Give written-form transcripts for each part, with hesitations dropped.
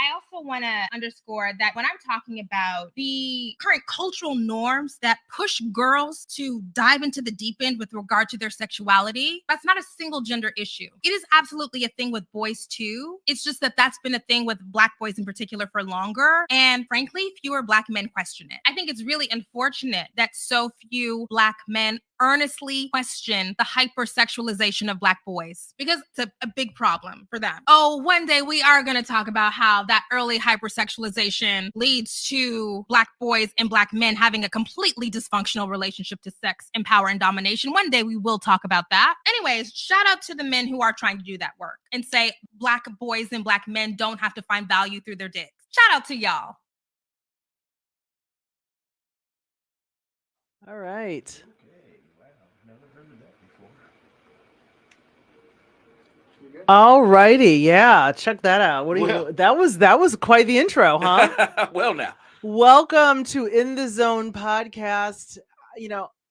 I also want to underscore that when I'm talking about the current cultural norms that push girls to dive into the deep end with regard to their sexuality, that's not a single gender issue. It is absolutely a thing with boys too. It's just that that's been a thing with Black boys in particular for longer. And frankly, fewer Black men question it. I think it's really unfortunate that so few Black men earnestly question the hypersexualization of Black boys because it's a big problem for them. Oh, one day we are going to talk about how that early hypersexualization leads to Black boys and Black men having a completely dysfunctional relationship to sex and power and domination. One day we will talk about that. Anyways, shout out to the men who are trying to do that work and say Black boys and Black men don't have to find value through their dicks. Shout out to y'all. All right. All righty, yeah, check that out. What do you? That was quite the intro, huh? Well, now, welcome to In the Zone podcast.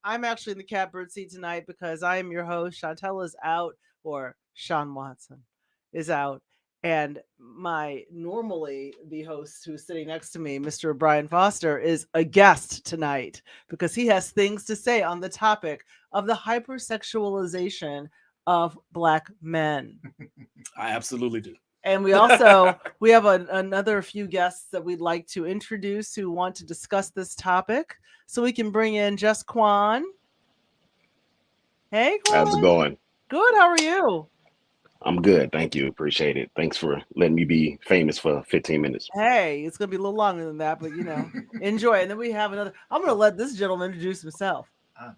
I'm actually in the catbird seat tonight because I am your host. Chantel is out, or Sean Watson is out, and my normally the host who's sitting next to me, Mr. Brian Foster, is a guest tonight because he has things to say on the topic of the hypersexualization of Black men. I absolutely do. And we have another few guests that we'd like to introduce who want to discuss this topic. So we can bring in Just Quan. Hey, Quan. How's it going? Good. How are you? I'm good. Thank you. Appreciate it. Thanks for letting me be famous for 15 minutes. Hey, it's going to be a little longer than that, but enjoy. And then we have another. I'm going to let this gentleman introduce himself. I'm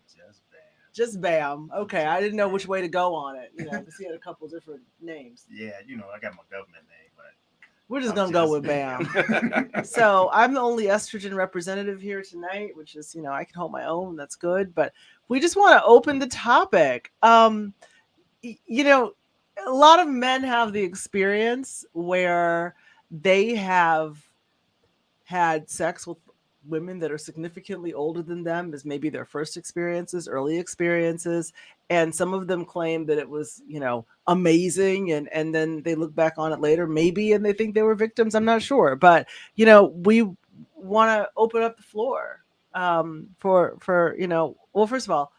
Just Bam. Okay, I didn't know which way to go on it, because he had a couple different names. Yeah, I got my government name, but we're just going to go with Bam. So I'm the only estrogen representative here tonight, which is, I can hold my own. That's good. But we just want to open the topic. A lot of men have the experience where they have had sex with women that are significantly older than them as maybe their first experiences, early experiences. And some of them claim that it was, amazing. And then they look back on it later, maybe, and they think they were victims. I'm not sure. But, we want to open up the floor for well, first of all,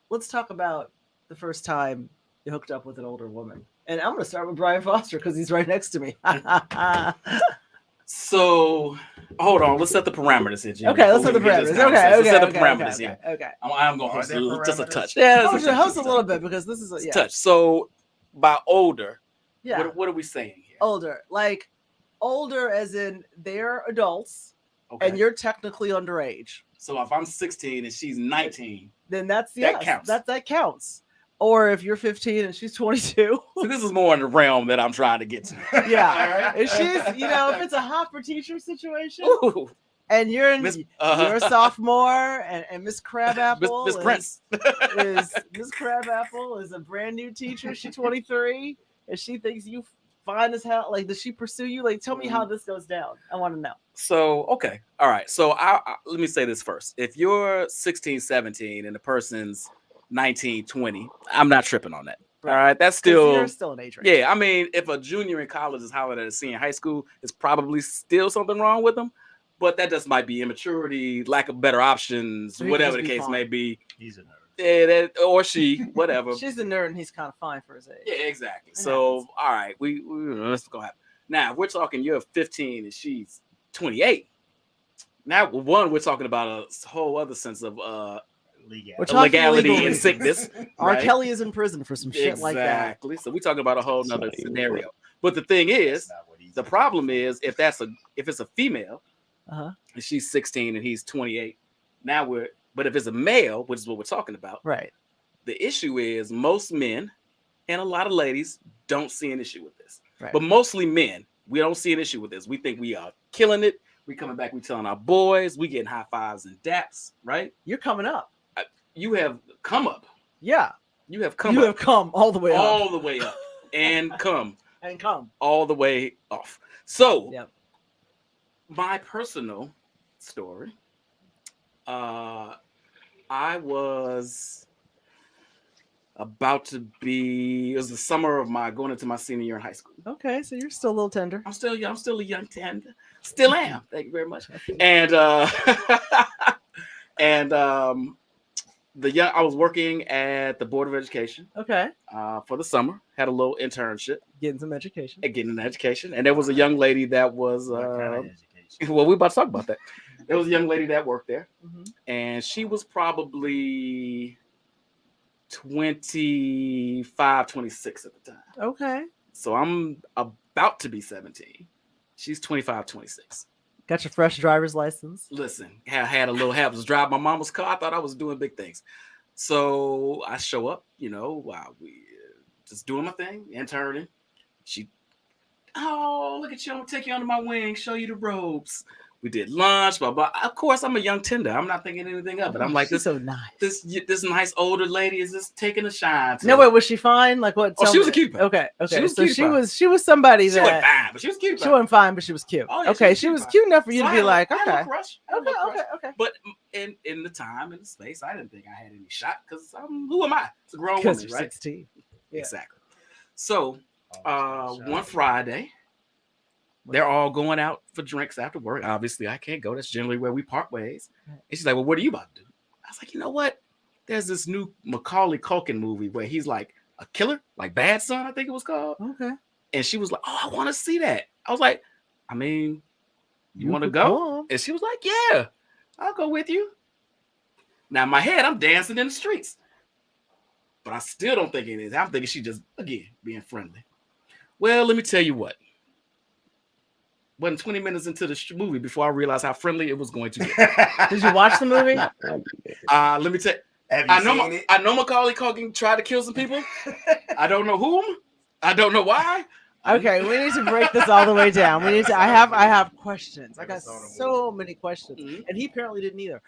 let's talk about the first time you hooked up with an older woman. And I'm going to start with Brian Foster because he's right next to me. So, hold on. Let's set the parameters here, Jim. Okay, let's set the parameters. Let's set the parameters here. Okay. I'm going to host just a touch. Yeah, host a little bit because this is a touch. So, by older, what are we saying here? Older. Like, older as in they're adults and you're technically underage. So, if I'm 16 and she's 19, then that counts. That counts. Or if you're 15 and she's 22. So this is more in the realm that I'm trying to get to. Yeah. If she's, if it's a hot for teacher situation, and you're a sophomore, and Miss Crabapple, Miss Prince Miss Crabapple is a brand new teacher. She's 23, and she thinks you fine as hell. Like, does she pursue you? Like, tell me how this goes down. I want to know. So, okay, all right. So let me say this first. If you're 16, 17, and the person's 19, 20, I'm not tripping on that. Right. All right, that's still an age range. Yeah, I mean, if a junior in college is hollering at a senior in high school, it's probably still something wrong with them. But that just might be immaturity, lack of better options, whatever the case may be. He's a nerd. Yeah, or she, whatever. She's a nerd, and he's kind of fine for his age. Yeah, exactly. So, all right, we let's go. Now, if we're talking you're 15 and she's 28. Now, we're talking about a whole other sense of legality and sickness. R. Kelly is in prison for some shit like that. Exactly. So we're talking about a whole nother scenario. But the thing is, the problem is if it's a female, and she's 16 and he's 28. But if it's a male, which is what we're talking about, right? The issue is most men and a lot of ladies don't see an issue with this. Right. But mostly men, we don't see an issue with this. We think we are killing it. We coming back, we telling our boys, we getting high fives and daps, right? You're coming up. You have come up. Yeah. You have come all the way up. All the way up. And come. And come. All the way off. So, my personal story, I was about to be. It was the summer of my going into my senior year in high school. Okay, so you're still a little tender. I'm still young. I'm still a young tender. Still am. Thank you very much. And and I was working at the Board of Education. Okay. For the summer, had a little internship, Getting some education. getting an education, and there was a young lady that was. What kind of education? Well, we're about to talk about that. There was a young lady that worked there, Mm-hmm. and she was probably 25, 26 at the time. Okay. So I'm about to be 17. She's 25, 26. Got your fresh driver's license. Listen, had a little habit. Was driving my mama's car. I thought I was doing big things. So I show up, we just doing my thing, interning. She, oh, look at you. I'm going to take you under my wing, show you the ropes. We did lunch, blah, blah. Of course, I'm a young tender. I'm not thinking anything of it. I'm like, She's so nice. This nice older lady is just taking a shine. No, wait, was she fine? Like what? Oh, she was a cutie pie. Okay. She was so cutie pie. she was somebody She wasn't that fine, but she was cute. she wasn't fine, but she was cute. Oh, yeah, okay, she she was was cute. cute enough for you So to be like, I had a okay. crush. I had a little crush. Okay. But in the time and the space, I didn't think I had any shot because who am I? It's a grown Because woman, you're right? 16. Yeah. Exactly. So Oh, one Friday, they're all going out for drinks after work. Obviously, I can't go. That's generally where we part ways. And she's like, well, what are you about to do? I was like, you know what? There's this new Macaulay Culkin movie where he's like a killer, like Bad Son, I think it was called. Okay. And she was like, oh, I want to see that. I was like, I mean, you want to could go? come. And she was like, yeah, I'll go with you. Now, in my head, I'm dancing in the streets. But I still don't think it is. I'm thinking she just, again, being friendly. Well, let me tell you what. Wasn't 20 minutes into the movie before I realized how friendly it was going to get. Did you watch the movie? Let me tell you. Have you I know seen it? I know Macaulay Culkin tried to kill some people. I don't know whom. I don't know why. Okay, we need to break this all the way down. We need to. I have questions. I got so many questions, Mhm. and he apparently didn't either.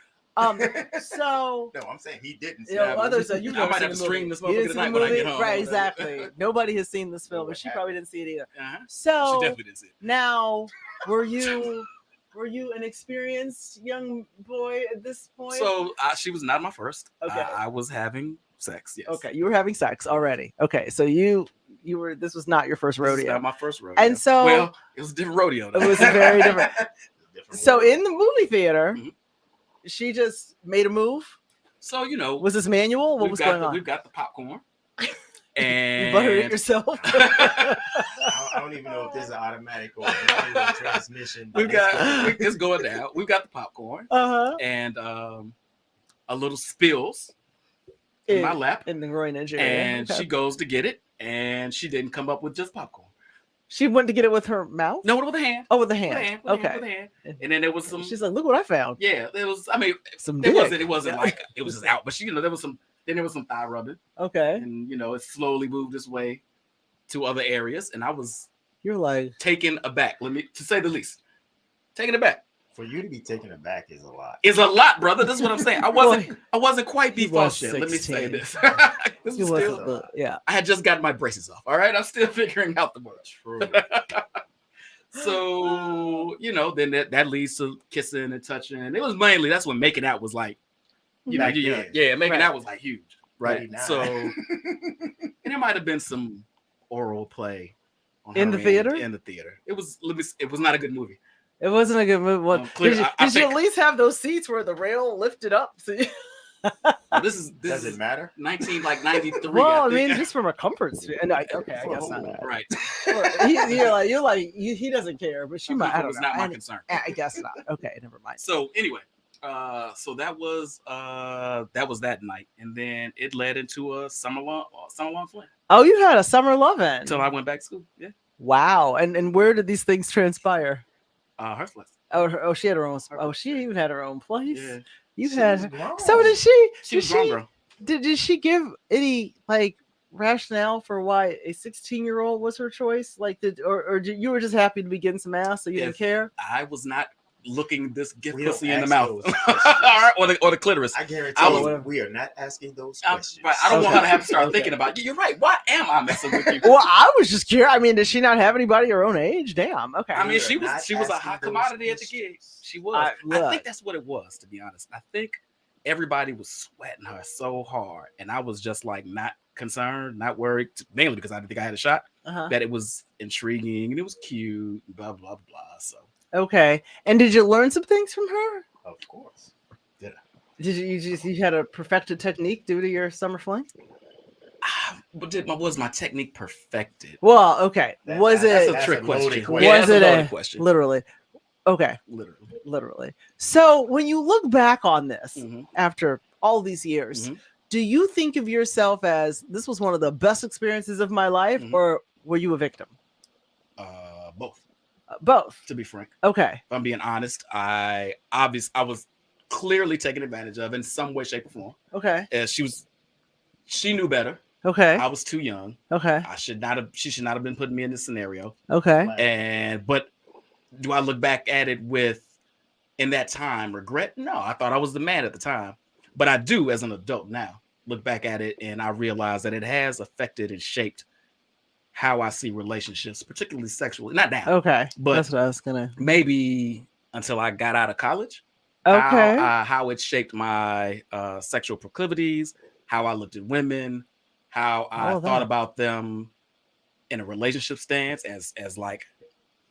So No, I'm saying he didn't. See you know, it. others I you might have to stream this You motherfucker didn't see the tonight when I movie? get home. Right, exactly. Nobody has seen this film, What and she probably didn't see it either. Uh-huh. She So definitely didn't see it. now, were you an experienced young boy at this point? So she was not my first. Okay. I was having sex. Yes. Okay, you were having sex already. Okay, so you were. This was not your first This is rodeo. not my first rodeo. And so- well, it was a different rodeo. It was a very different. Different So world. in the movie theater, Mhm. she just made a move. So Was this manual? What we've was got going on? We've got the popcorn. You And buttered it yourself. I don't even know if this is automatic or manual transmission. but we've got it's going down. We've got the popcorn Uh-huh. and a little spills in my lap. In the groin injury. And Okay. she goes to get it, and she didn't come up with just popcorn. She went to get it with her mouth? No, with a hand. Oh, with the With a hand. hand. With a Okay. hand, with a hand. And then there was some. She's like, look what I found. Yeah, there was. I mean, Some it dick. wasn't. It wasn't Yeah. like it was just out. But there was some. Then there was some thigh rubbing, Okay. and it slowly moved its way to other areas, and I was You're like, taken aback. To say the least, taken aback. For you to be taken aback is a lot. It's a lot, brother. This is what I'm saying. I wasn't quite He default was yet. Let me say 16. this. This you was wasn't still. the- yeah. I had just gotten my braces off. All right, I'm still figuring out the words. True. So then that leads to kissing and touching. It was mainly that's when making out was like, Back then. making Right. out was like huge, right? 39. So, and there might have been some oral play on In her the theater? In the theater, it was not a good movie. It wasn't a good move. What, Clearly, did you, I did you think- at least have those seats where the rail lifted up? So you- This is Does it matter? 1993. well, I think. mean, just from a comfort. And okay, I guess not. right. You're like, he doesn't care, but she might. I don't was know. not my concern. I guess not. Okay, never mind. So anyway, so that was that night, and then it led into a summer long fling Oh, you had a summer lovin'. until I went back to school. Yeah, Wow. And where did these things transpire? Hearthflex. Oh, she had her own. Oh, she even had her own place. Yeah, You She had. was grown. So did she? she was grown girl. Did she give any like rationale for why a 16-year-old was her choice? Like, you were just happy to be getting some ass, so you didn't If care? I was not looking this gift We don't pussy in the ask mouth, those all questions. right, or the clitoris. I guarantee I was- you, we are not asking those I, questions. right, I don't want her to have to start Okay. thinking about. You're right. Why am I messing with you? Well, I was just curious. I mean, did she not have anybody her own age? Damn. Okay. I mean, We are she was not a asking hot those commodity at the gig. questions. She was. I- I look. think that's what it was, to be honest. I think everybody was sweating her so hard, and I was just like not concerned, not worried, mainly because I didn't think I had a shot. Uh-huh. That it was intriguing and it was cute, blah blah blah. So Okay. And did you learn some things from her? Of course. Did you had a perfected technique due to your summer fling? was my technique perfected? Well, okay. That's That's a a trick loaded question. question. Yeah, Was that's it a loaded question. literally? Okay, literally. So when you look back on this Mhm. after all these years, Mhm. do you think of yourself as this was one of the best experiences of my life, Mhm. or were you a victim? Both. Both. To be frank, Okay. if I'm being honest, I was clearly taken advantage of in some way, shape, or form. Okay. She knew better. Okay. I was too young. Okay. She should not have been putting me in this scenario. Okay. But do I look back at it with, in that time, regret? No, I thought I was the man at the time. But I do, as an adult now, look back at it and I realize that it has affected and shaped how I see relationships, particularly sexually. Not now. Okay. But that's what I was gonna. maybe until I got out of college. Okay. How it shaped my sexual proclivities, how I looked at women, how I thought about them in a relationship stance as like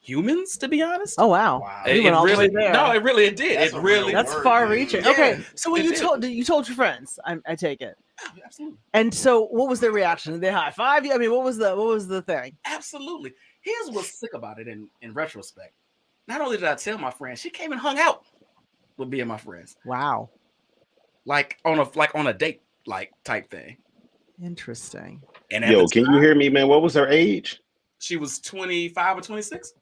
humans, to be honest. Oh wow. Wow. You went all the way there. No, it did. That's it a really real That's word, far dude. reaching. Yeah, Okay. So when it you told your friends, I take it. Absolutely. And so what was their reaction? Did they high five you? I mean, what was the thing? Absolutely. Here's what's sick about it in retrospect. Not only did I tell my friend, she came and hung out with me and my friends. Wow. Like on a date like type thing. Interesting. And Yo, can you hear me, man? What was her age? She was 25 or 26.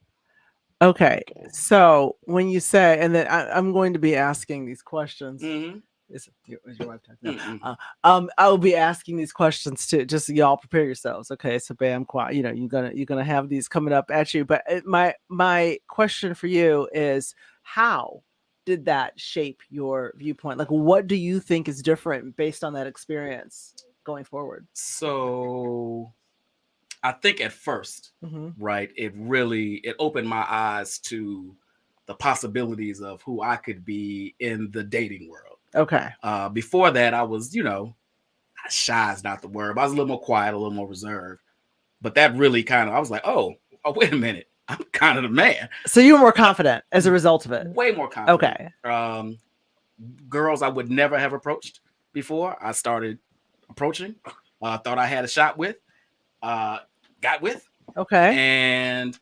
Okay. So when you say, and then I'm going to be asking these questions. Mm-hmm. Is your wife talking? No. I'll be asking these questions too. Just so y'all prepare yourselves. Okay. So bam, quiet. You know, you're gonna have these coming up at you. But my question for you is, how did that shape your viewpoint? Like, what do you think is different based on that experience going forward? So I think at first, right, it opened my eyes to the possibilities of who I could be in the dating world. Okay. Before that, I was, shy is not the word, but I was a little more quiet, a little more reserved. But that really I was like, oh, wait a minute. I'm kind of the man. So you were more confident as a result of it? Way more confident. Okay. Girls I would never have approached before, I started approaching. Thought I had a shot with. Got with. Okay. And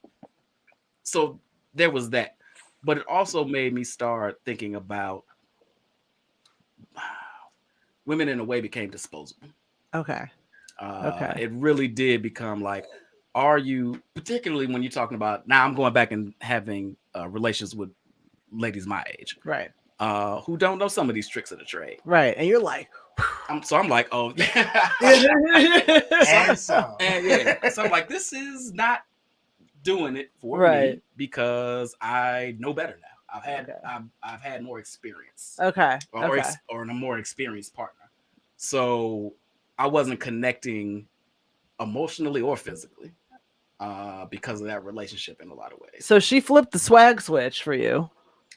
so there was that. But it also made me start thinking about women in a way became disposable. Okay. Okay. It really did become like, are you, particularly when you're talking about, now I'm going back and having relations with ladies my age. Right. Who don't know some of these tricks of the trade. Right. And you're like, I'm like, oh. So I'm like, this is not doing it for me because I know better now. I've had more experience. Okay. Or a more experienced partner. So I wasn't connecting emotionally or physically because of that relationship in a lot of ways. So she flipped the swag switch for you.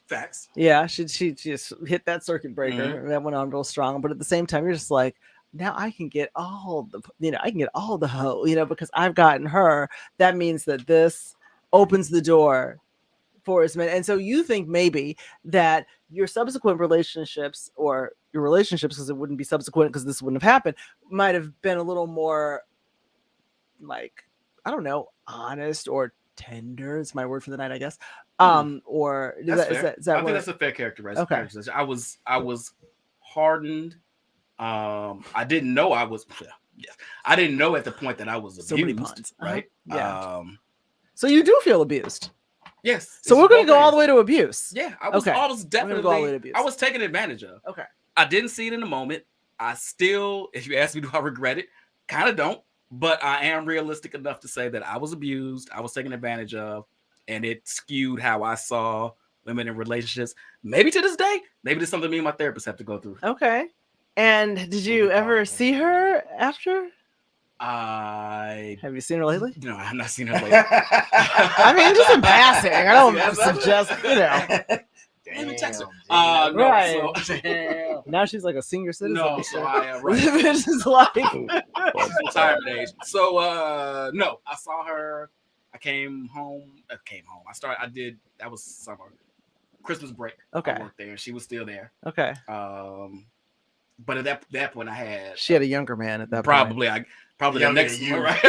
Facts. Yeah, she just hit that circuit breaker. That went on real strong. But at the same time, you're just like, now I can get all the hoe, because I've gotten her. That means that this opens the door for his men. And so you think maybe that your subsequent relationships, or your relationships, because it wouldn't be subsequent because this wouldn't have happened, might have been a little more like, I don't know, honest or tender is my word for the night, I guess. Or is that I think that's a fair characterization. Okay. I was hardened. I didn't know I was. Yes, I didn't know at the point that I was abused. Right. Yeah. So you do feel abused. Yes. So we're going to go all the way to abuse. Yeah. I was definitely. I was taken advantage of. Okay. I didn't see it in the moment. I still, if you ask me, do I regret it? Kind of don't. But I am realistic enough to say that I was abused. I was taken advantage of. And it skewed how I saw women in relationships. Maybe to this day. Maybe there's something me and my therapist have to go through. Okay. And did you ever see her after? Have you seen her lately? No, I have not seen her lately. I mean, just in passing. I don't suggest, Let me text her. Damn, No, Right. so Now she's like a senior citizen. no, so I right. This is like Retirement age. So no, I saw her. I came home. That was summer. Christmas break. Okay. I worked there and she was still there. okay. But at that point I had She had a younger man at that point. probably the Younger next than you. right.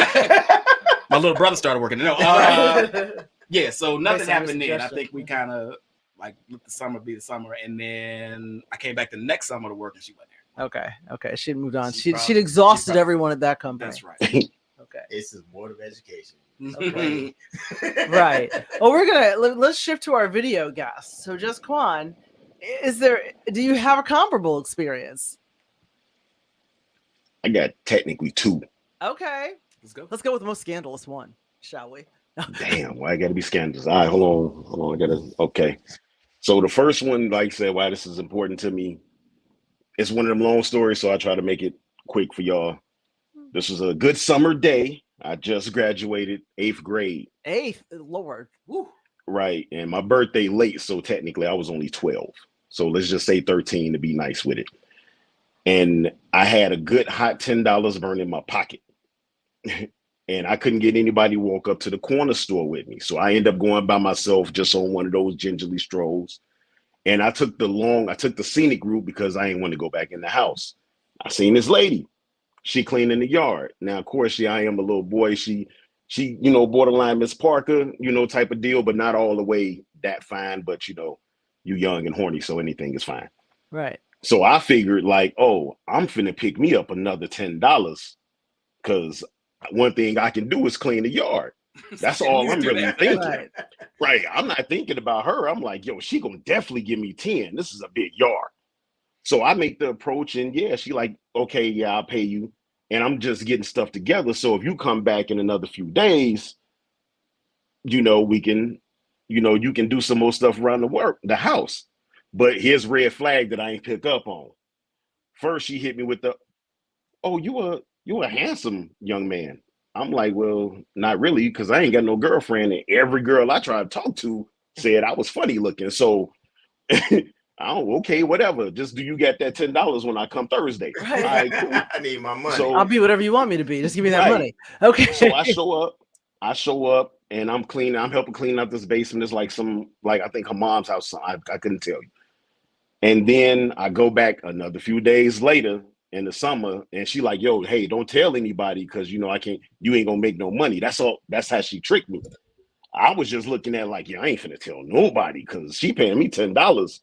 My little brother started working. No, yeah, so nothing Based on happened your then. I suggestion. think we kind of like let the summer be the summer, and then I came back the next summer to work, and she went there. Okay. She'd moved on. She She'd exhausted everyone at that company. That's right. Okay. It's the board of education. Okay. Right. Well, let's shift to our video guests. So, just Quan, do you have a comparable experience? I got technically 2. Okay. Let's go with the most scandalous one, shall we? Damn, why I gotta be scandalous? All right, hold on. Okay. So the first one, like I said, why this is important to me, it's one of them long stories, so I try to make it quick for y'all. This was a good summer day. I just graduated 8th grade. 8th, Lord. Woo. Right. And my birthday late, so technically I was only 12. So let's just say 13 to be nice with it. And I had a good hot $10 burning in my pocket. And I couldn't get anybody to walk up to the corner store with me. So I ended up going by myself just on one of those gingerly strolls. And I took the scenic route because I didn't want to go back in the house. I seen this lady. She cleaning the yard. Now, of course, I am a little boy. She, borderline Miss Parker, type of deal, but not all the way that fine. But, you young and horny, so anything is fine. Right. So I figured like, oh, I'm finna pick me up another $10 because one thing I can do is clean the yard. That's all I'm really thinking. Right. I'm not thinking about her. I'm like, yo, she gonna definitely give me 10. This is a big yard. So I make the approach and yeah, she like, okay, yeah, I'll pay you. And I'm just getting stuff together. So if you come back in another few days, we can, you can do some more stuff around the house. But here's red flag that I ain't pick up on. First, she hit me with oh, you a handsome young man. I'm like, well, not really, because I ain't got no girlfriend. And every girl I tried to talk to said I was funny looking. So okay, whatever. Just do you get that $10 when I come Thursday? Right. All right, cool. I need my money. So I'll be whatever you want me to be. Just give me that money. Okay. So I show up and I'm helping clean up this basement. It's like I think her mom's house. I couldn't tell you. And then I go back another few days later in the summer and she like, yo, hey, don't tell anybody because you ain't gonna make no money. That's all. That's how she tricked me. I was just looking at like, yeah, I ain't finna tell nobody because she paying me $10.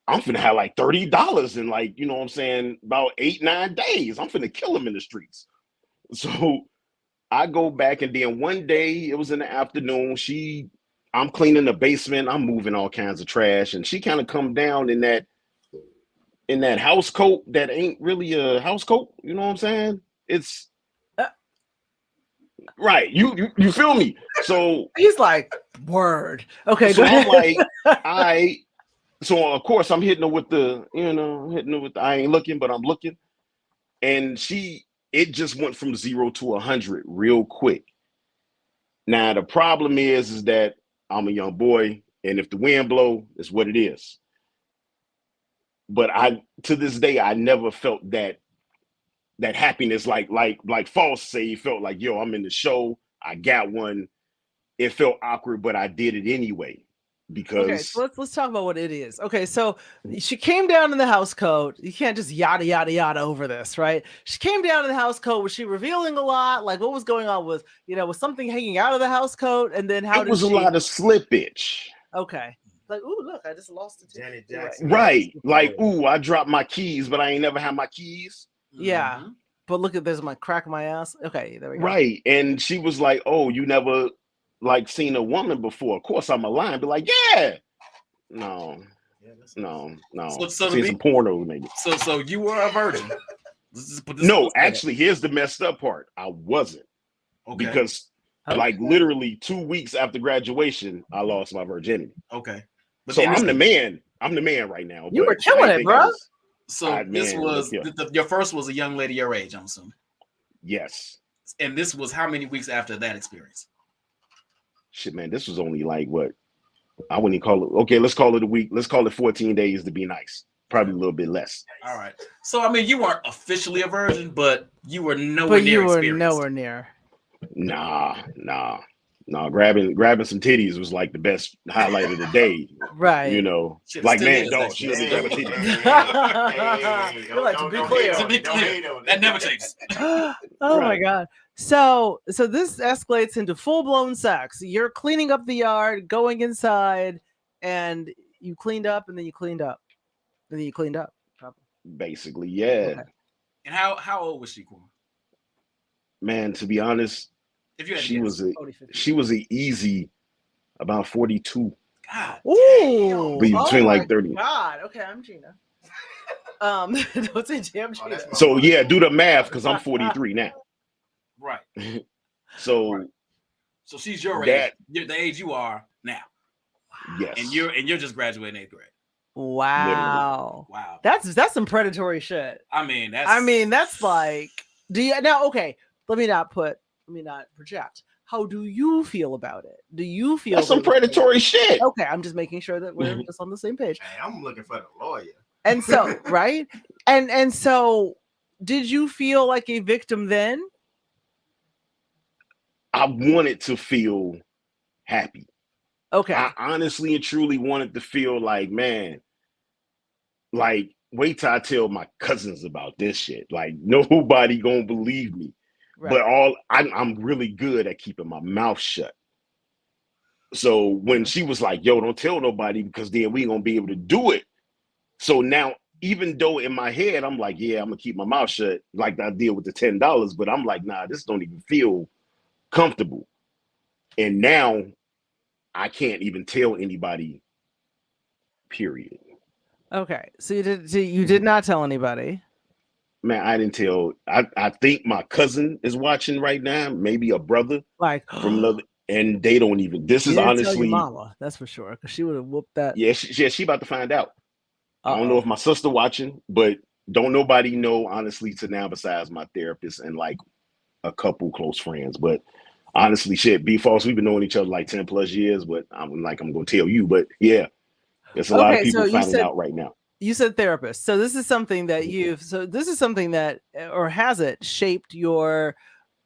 I'm finna have like $30 in like, you know what I'm saying, about 8-9 days. I'm finna kill them in the streets. So I go back and then one day it was in the afternoon. I'm cleaning the basement. I'm moving all kinds of trash. And she kind of come down in that house coat that ain't really a house coat. You know what I'm saying? It's right. You feel me? So he's like, word. Okay. So I'm like, so of course I'm hitting her with I ain't looking, but I'm looking. And it just went from 0 to 100 real quick. Now the problem is that I'm a young boy, and if the wind blow, it's what it is. But to this day, I never felt that happiness like False say he felt like, yo, I'm in the show, I got one. It felt awkward, but I did it anyway. Because okay, so let's talk about what it is. Okay, so she came down in the house coat. You can't just yada yada yada over this, right? She came down in the house coat. Was she revealing a lot? Like what was going on? Was something hanging out of the house coat? And then how it was a lot of slippage. Okay, like ooh, look, I just lost it. Janet Jackson. Right, like ooh, I dropped my keys, but I ain't never had my keys. Yeah, but look at there's my crack in my ass. Okay, there we go. Right, and she was like, "Oh, you never." Like seen a woman before. Of course, I'm a line, but like, yeah, no. So seen some porno, maybe. So you were a virgin. No, actually, here's the messed up part. I wasn't because, like, literally 2 weeks after graduation, I lost my virginity. Okay, but so I'm the man. I'm the man right now. You were killing it, bro. Your first was a young lady your age, I'm assuming. Yes. And this was how many weeks after that experience? Shit, man, this was only like what I wouldn't even call it. Okay, let's call it a week. Let's call it 14 days to be nice. Probably a little bit less. All right. So I mean, you weren't officially a virgin, but you were nowhere near experienced. Nowhere near. Nah. Grabbing some titties was like the best highlight of the day. Right. You know, Shit, like, still man, is, dog, actually. she doesn't grab a titty. To be clear, that never changes. Oh my God. So this escalates into full-blown sex. You're cleaning up the yard, going inside, and you cleaned up, and then you cleaned up. And then you cleaned up. Probably. Basically, yeah. Okay. And how old was she, Quan? Man, to be honest, If you had to she guess. was an easy about 42. God. Ooh. Between like 30. God. Okay, I'm Gina. Don't say damn Gina. So yeah, do the math because I'm 43 now. Right. So she's your age, the age you are now. Yes. And you're just graduating 8th grade. Wow. Literally. Wow. That's some predatory shit. I mean, that's like, okay, let me not project. How do you feel about it? Do you feel that's some predatory shit? Okay, I'm just making sure that we're just on the same page. Hey, I'm looking for the lawyer. And so, right? And so did you feel like a victim then? I wanted to feel happy. Okay. I honestly and truly wanted to feel like, man, like, wait till I tell my cousins about this shit. Like, nobody gonna believe me. Right. But I'm really good at keeping my mouth shut. So when she was like, yo, don't tell nobody because then we ain't gonna be able to do it. So now, even though in my head, I'm like, yeah, I'm gonna keep my mouth shut like I did with the $10, but I'm like, nah, this don't even feel comfortable. And now I can't even tell anybody, period. Okay. So you did not tell anybody. Man, I didn't tell. I think my cousin is watching right now, maybe a brother from another, and they don't even. This is honestly tell your mama, that's for sure, because she would have whooped that. Yeah, she about to find out. I don't know if my sister watching, but don't nobody know honestly to now besides my therapist and like a couple close friends. But honestly, shit, be false. We've been knowing each other like 10 plus years, but I'm gonna tell you. But yeah, there's a lot of people finding out right now. You said therapist. So this is something that or has it shaped your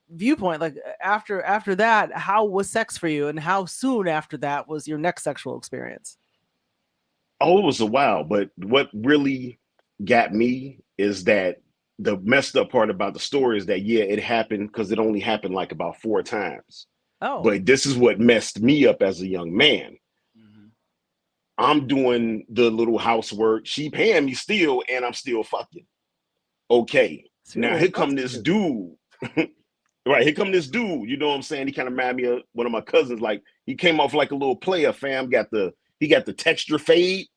viewpoint? Like after that, how was sex for you, and how soon after that was your next sexual experience? Oh, it was a while, but what really got me is that the messed up part about the story is that, yeah, it happened because it only happened like about 4 times. Oh. But this is what messed me up as a young man. Mm-hmm. I'm doing the little housework. She paying me still, and I'm still fucking. Okay. Now here come this dude. Right, here come this dude. You know what I'm saying? He kind of reminded me of one of my cousins. Like, he came off like a little player, fam. He got the texture fade.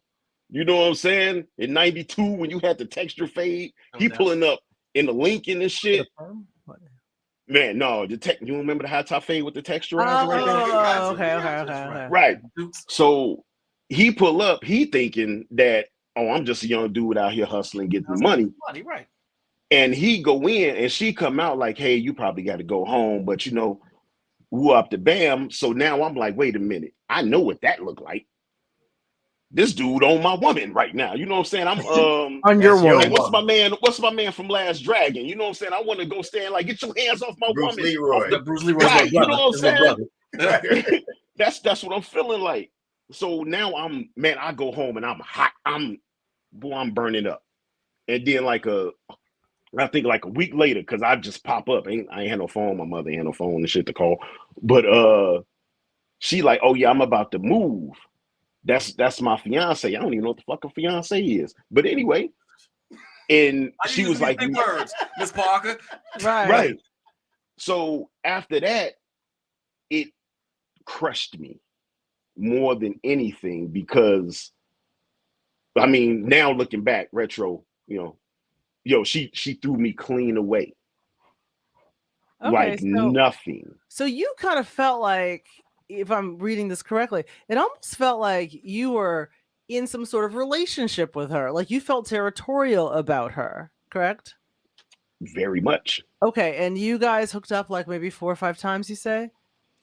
You know what I'm saying? In 92, when you had the texture fade, he pulling up in the Lincoln and shit. Man, no, you remember the high top fade with the texture on? Oh, okay. Right. So he pull up, he thinking that, oh, I'm just a young dude out here hustling, getting the money. Right. And he go in and she come out like, hey, you probably got to go home, but you know, woo up the bam. So now I'm like, wait a minute, I know what that looked like. This dude on my woman right now. You know what I'm saying? I'm on your woman. What's my man from Last Dragon? You know what I'm saying? I want to go stand like, get your hands off my woman. Bruce Leroy. Right, you know what I'm saying? That's what I'm feeling like. So now I go home and I'm hot. I'm burning up. And then I think like a week later, because I just pop up. I ain't had no phone. My mother ain't had no phone and shit to call. But she like, oh yeah, I'm about to move. That's my fiance. I don't even know what the fuck a fiance is. But anyway, and she was like, words, Miss Parker. Right. So after that, it crushed me more than anything because, I mean, now looking back, retro, she threw me clean away. Okay, nothing. So you kind of felt like, if I'm reading this correctly, it almost felt like you were in some sort of relationship with her. Like you felt territorial about her, correct? Very much. Okay, and you guys hooked up like maybe 4 or 5 times, you say?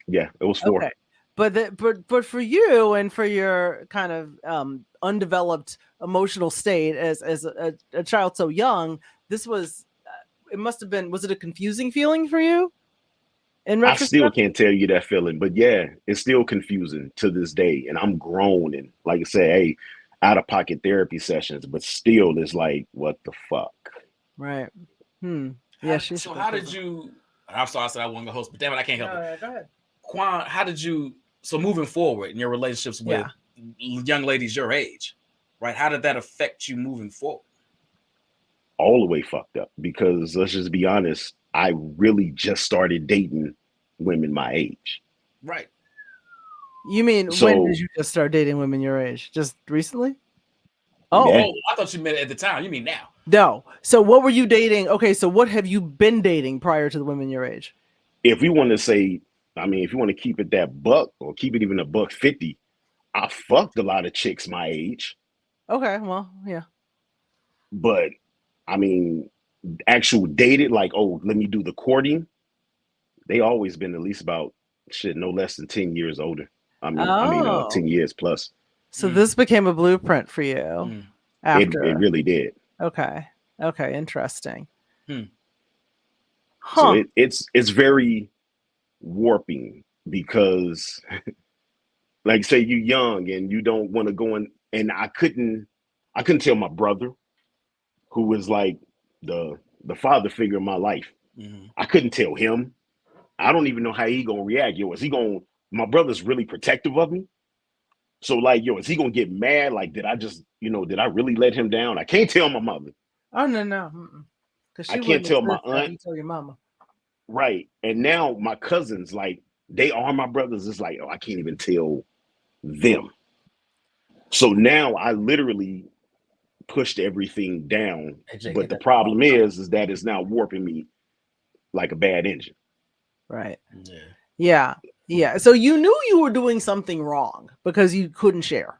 Yeah, it was 4. Okay. but for you and for your kind of undeveloped emotional state as a child so young, this was it must have been, was it a confusing feeling for you in I still retrospect? can't tell you that feeling, but yeah, it's still confusing to this day. And I'm grown and like I said, hey, out of pocket therapy sessions, but still it's like, what the fuck? Right. Yeah. So how did you? I'm sorry, I said I wasn't gonna host, but damn it, I can't help it. Go ahead. Quan, how did you? So moving forward in your relationships with young ladies your age, right? How did that affect you moving forward? All the way fucked up because let's just be honest, I really just started dating women my age. Right. You mean So, when did you just start dating women your age? Just recently? yeah. Oh, I thought you meant at the time. You mean now? No. So what were you dating? Okay, so what have you been dating prior to the women your age? If we want to say, I mean, if you want to keep it that buck or keep it even a $150, I fucked a lot of chicks my age. Okay, well, yeah. But I mean, actual dated, like, oh, let me do the courting. They always been at least about no less than 10 years older. I mean, 10 years plus. So this became a blueprint for you after. It really did. Okay. Okay, interesting. So it's very warping because like say you young and you don't want to go in, and I couldn't tell my brother, who was like the father figure in my life. I couldn't tell him. I don't even know how he gonna react. Yo, is he gonna? My brother's really protective of me. So like, yo, is he gonna get mad? Like, did I really let him down? I can't tell my mother. Oh no. Because I can't tell my aunt. You tell your mama. Right. And now my cousins, like, they are my brothers. It's like, oh, I can't even tell them. So now I literally pushed everything down. But the problem is that it's now warping me like a bad engine. Right. Yeah. So you knew you were doing something wrong because you couldn't share.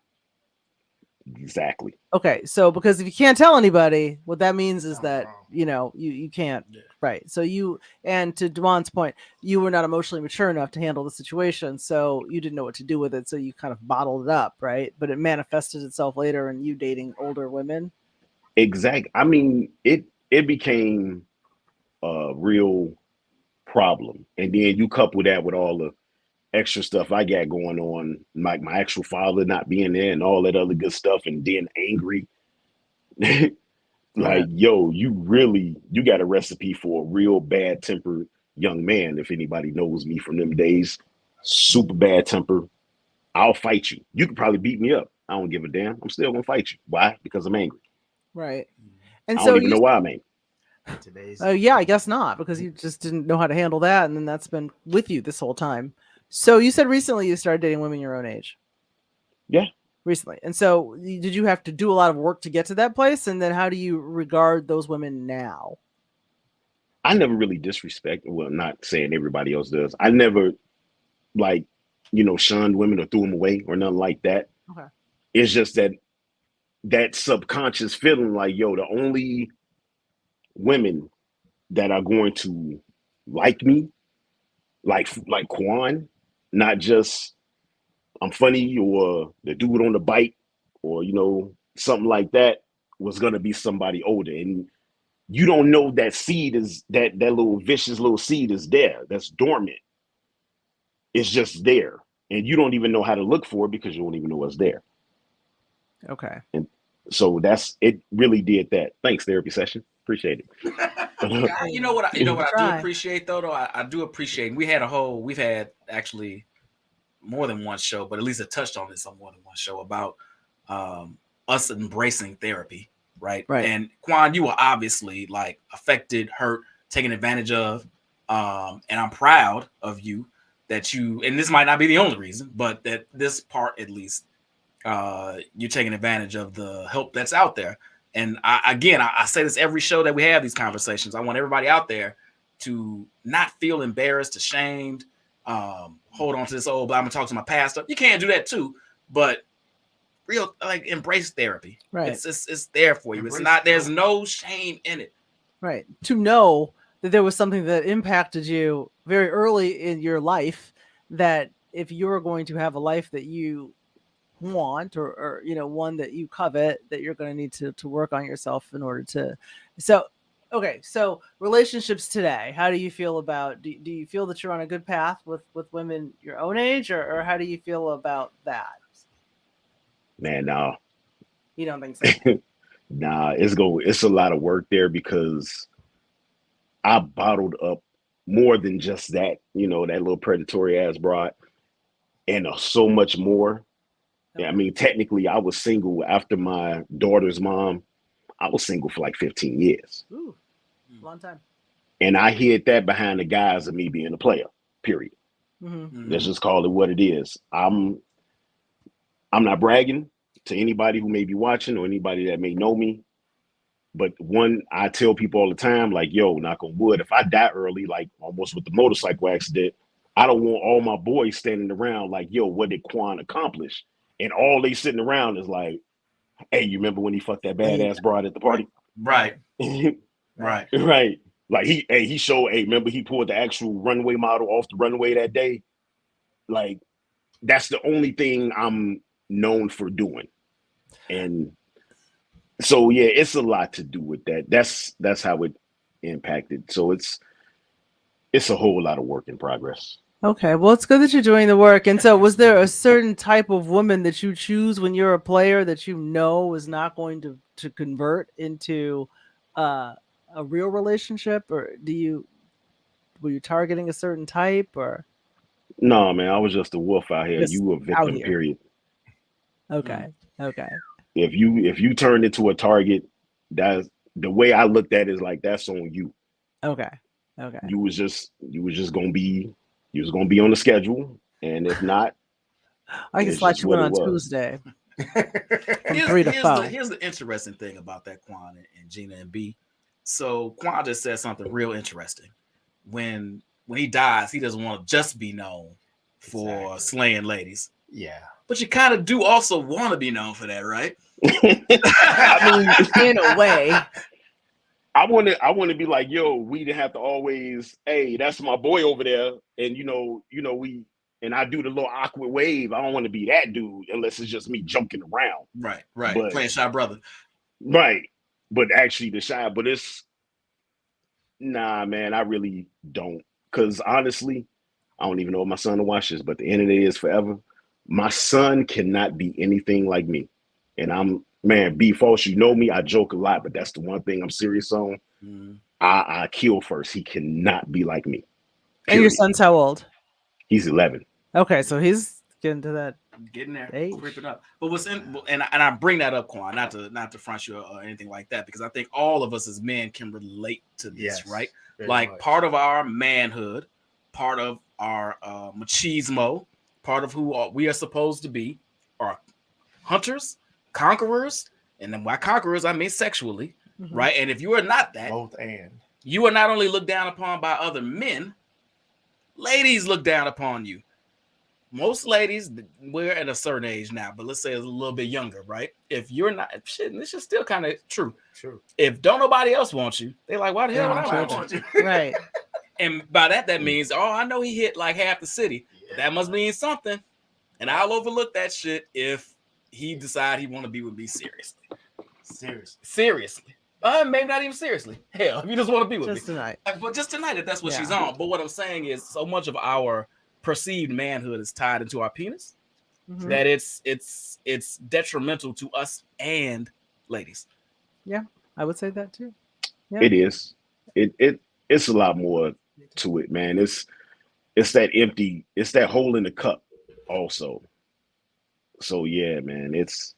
Exactly. Okay. So because if you can't tell anybody, what that means is that, you can't. Right. So and to Dwan's point, you were not emotionally mature enough to handle the situation. So you didn't know what to do with it. So you kind of bottled it up. Right. But it manifested itself later in you dating older women. Exactly. I mean, it became a real problem. And then you couple that with all the extra stuff I got going on, like my actual father not being there and all that other good stuff, and then angry. Like, yo, you got a recipe for a real bad tempered young man. If anybody knows me from them days, super bad temper. I'll fight you. You could probably beat me up. I don't give a damn. I'm still gonna fight you. Why? Because I'm angry. Right. And I don't even know why I'm angry. Yeah, I guess not, because you just didn't know how to handle that, and then that's been with you this whole time. So you said recently you started dating women your own age. Yeah. Recently. And so did you have to do a lot of work to get to that place? And then how do you regard those women now? I never really disrespect, well, not saying everybody else does. I never shunned women or threw them away or nothing like that. Okay. It's just that subconscious feeling like, yo, the only women that are going to like me, like Quan, not just I'm funny or the dude on the bike or something like that, was gonna be somebody older. And you don't know that seed is that little vicious little seed is there, that's dormant. It's just there. And you don't even know how to look for it because you don't even know what's there. Okay. And so it really did that. Thanks, therapy session. Appreciate it. You know what I do appreciate though? I do appreciate, we've had actually more than one show, but at least it touched on this on more than one show about us embracing therapy, right? And Quan, you were obviously like affected, hurt, taken advantage of, and I'm proud of you that and this might not be the only reason, but that this part at least, you're taking advantage of the help that's out there. And I say this every show that we have these conversations. I want everybody out there to not feel embarrassed, ashamed, hold on to this old, but I'm gonna talk to my pastor. You can't do that too, but embrace therapy. Right. It's there for you. There's no shame in it. Right. To know that there was something that impacted you very early in your life that if you're going to have a life that you want, or one that you covet, that you're going to need to work on yourself in order to. So okay, so relationships today, how do you feel about, do you feel that you're on a good path with women your own age, or how do you feel about that? Man, nah. You don't think so? Nah, it's a lot of work there because I bottled up more than just that, that little predatory ass broad, and so much more. Yeah, I mean, technically, I was single after my daughter's mom. I was single for like 15 years. Ooh, long time. And I hid that behind the guise of me being a player, period. Mm-hmm. Let's just call it what it is. I'm not bragging to anybody who may be watching or anybody that may know me. But one, I tell people all the time, like, yo, knock on wood, if I die early, like almost with the motorcycle accident, I don't want all my boys standing around like, yo, what did Quan accomplish? And all they sitting around is like, hey, you remember when he fucked that badass broad at the party? Right. Right. Right. Like he showed, remember he pulled the actual runway model off the runway that day? Like, that's the only thing I'm known for doing. And so yeah, it's a lot to do with that. That's how it impacted. So it's a whole lot of work in progress. Okay, well, it's good that you're doing the work. And so, was there a certain type of woman that you choose when you're a player that you know is not going to convert into a real relationship, or were you targeting a certain type, or? No, man, I was just a wolf out here. Just You were a out victim, here. period. Okay, okay. If you turned into a target, that's the way I looked at it, is like, that's on you. Okay. You was just gonna be on the schedule, and if not, I can it's slide just you in what it on was. Tuesday. From 3 to 4. Here's the interesting thing about that, Quan and Gina and B. So Quan just said something real interesting. When he dies, he doesn't want to just be known for slaying ladies. Yeah. But you kind of do also want to be known for that, right? I mean, in a way. I want to be like, yo, we didn't have to always, hey, that's my boy over there, and we, and I do the little awkward wave. I don't want to be that dude unless it's just me joking around. Right. But, playing shy brother. Right. But actually the shy, but it's, nah, man, I really don't. Because honestly, I don't even know if my son will watch this, but the end of the day is forever. My son cannot be anything like me. And man, B False, you know me, I joke a lot, but that's the one thing I'm serious on. I kill first. He cannot be like me. Period. And your son's how old? He's 11. Okay, so he's getting to that. Getting there, age. creeping up. But what's in, and I bring that up, Quan, not to front you or anything like that, because I think all of us as men can relate to this, right? Like much. Part of our manhood, part of our machismo, part of who we are supposed to be, are hunters, conquerors, and then by conquerors I mean sexually, right? And if you are not that, you are not only looked down upon by other men, ladies look down upon you. Most ladies, we're at a certain age now, but let's say it's a little bit younger, right? If you're not, shit, this is still kind of true. If don't nobody else want you, they're like, why the hell would I want you? Right. And by that means, I know he hit like half the city. Yeah. That must mean something. And I'll overlook that shit if he decide he want to be with me seriously. Seriously. Maybe not even seriously. Hell, if you just want to be with me. Tonight. But just tonight, if that's what she's on. But what I'm saying is, so much of our perceived manhood is tied into our penis that it's detrimental to us and ladies. Yeah, I would say that too. Yeah. It is. It's a lot more to it, man. It's that empty, it's that hole in the cup also. So yeah, man, it's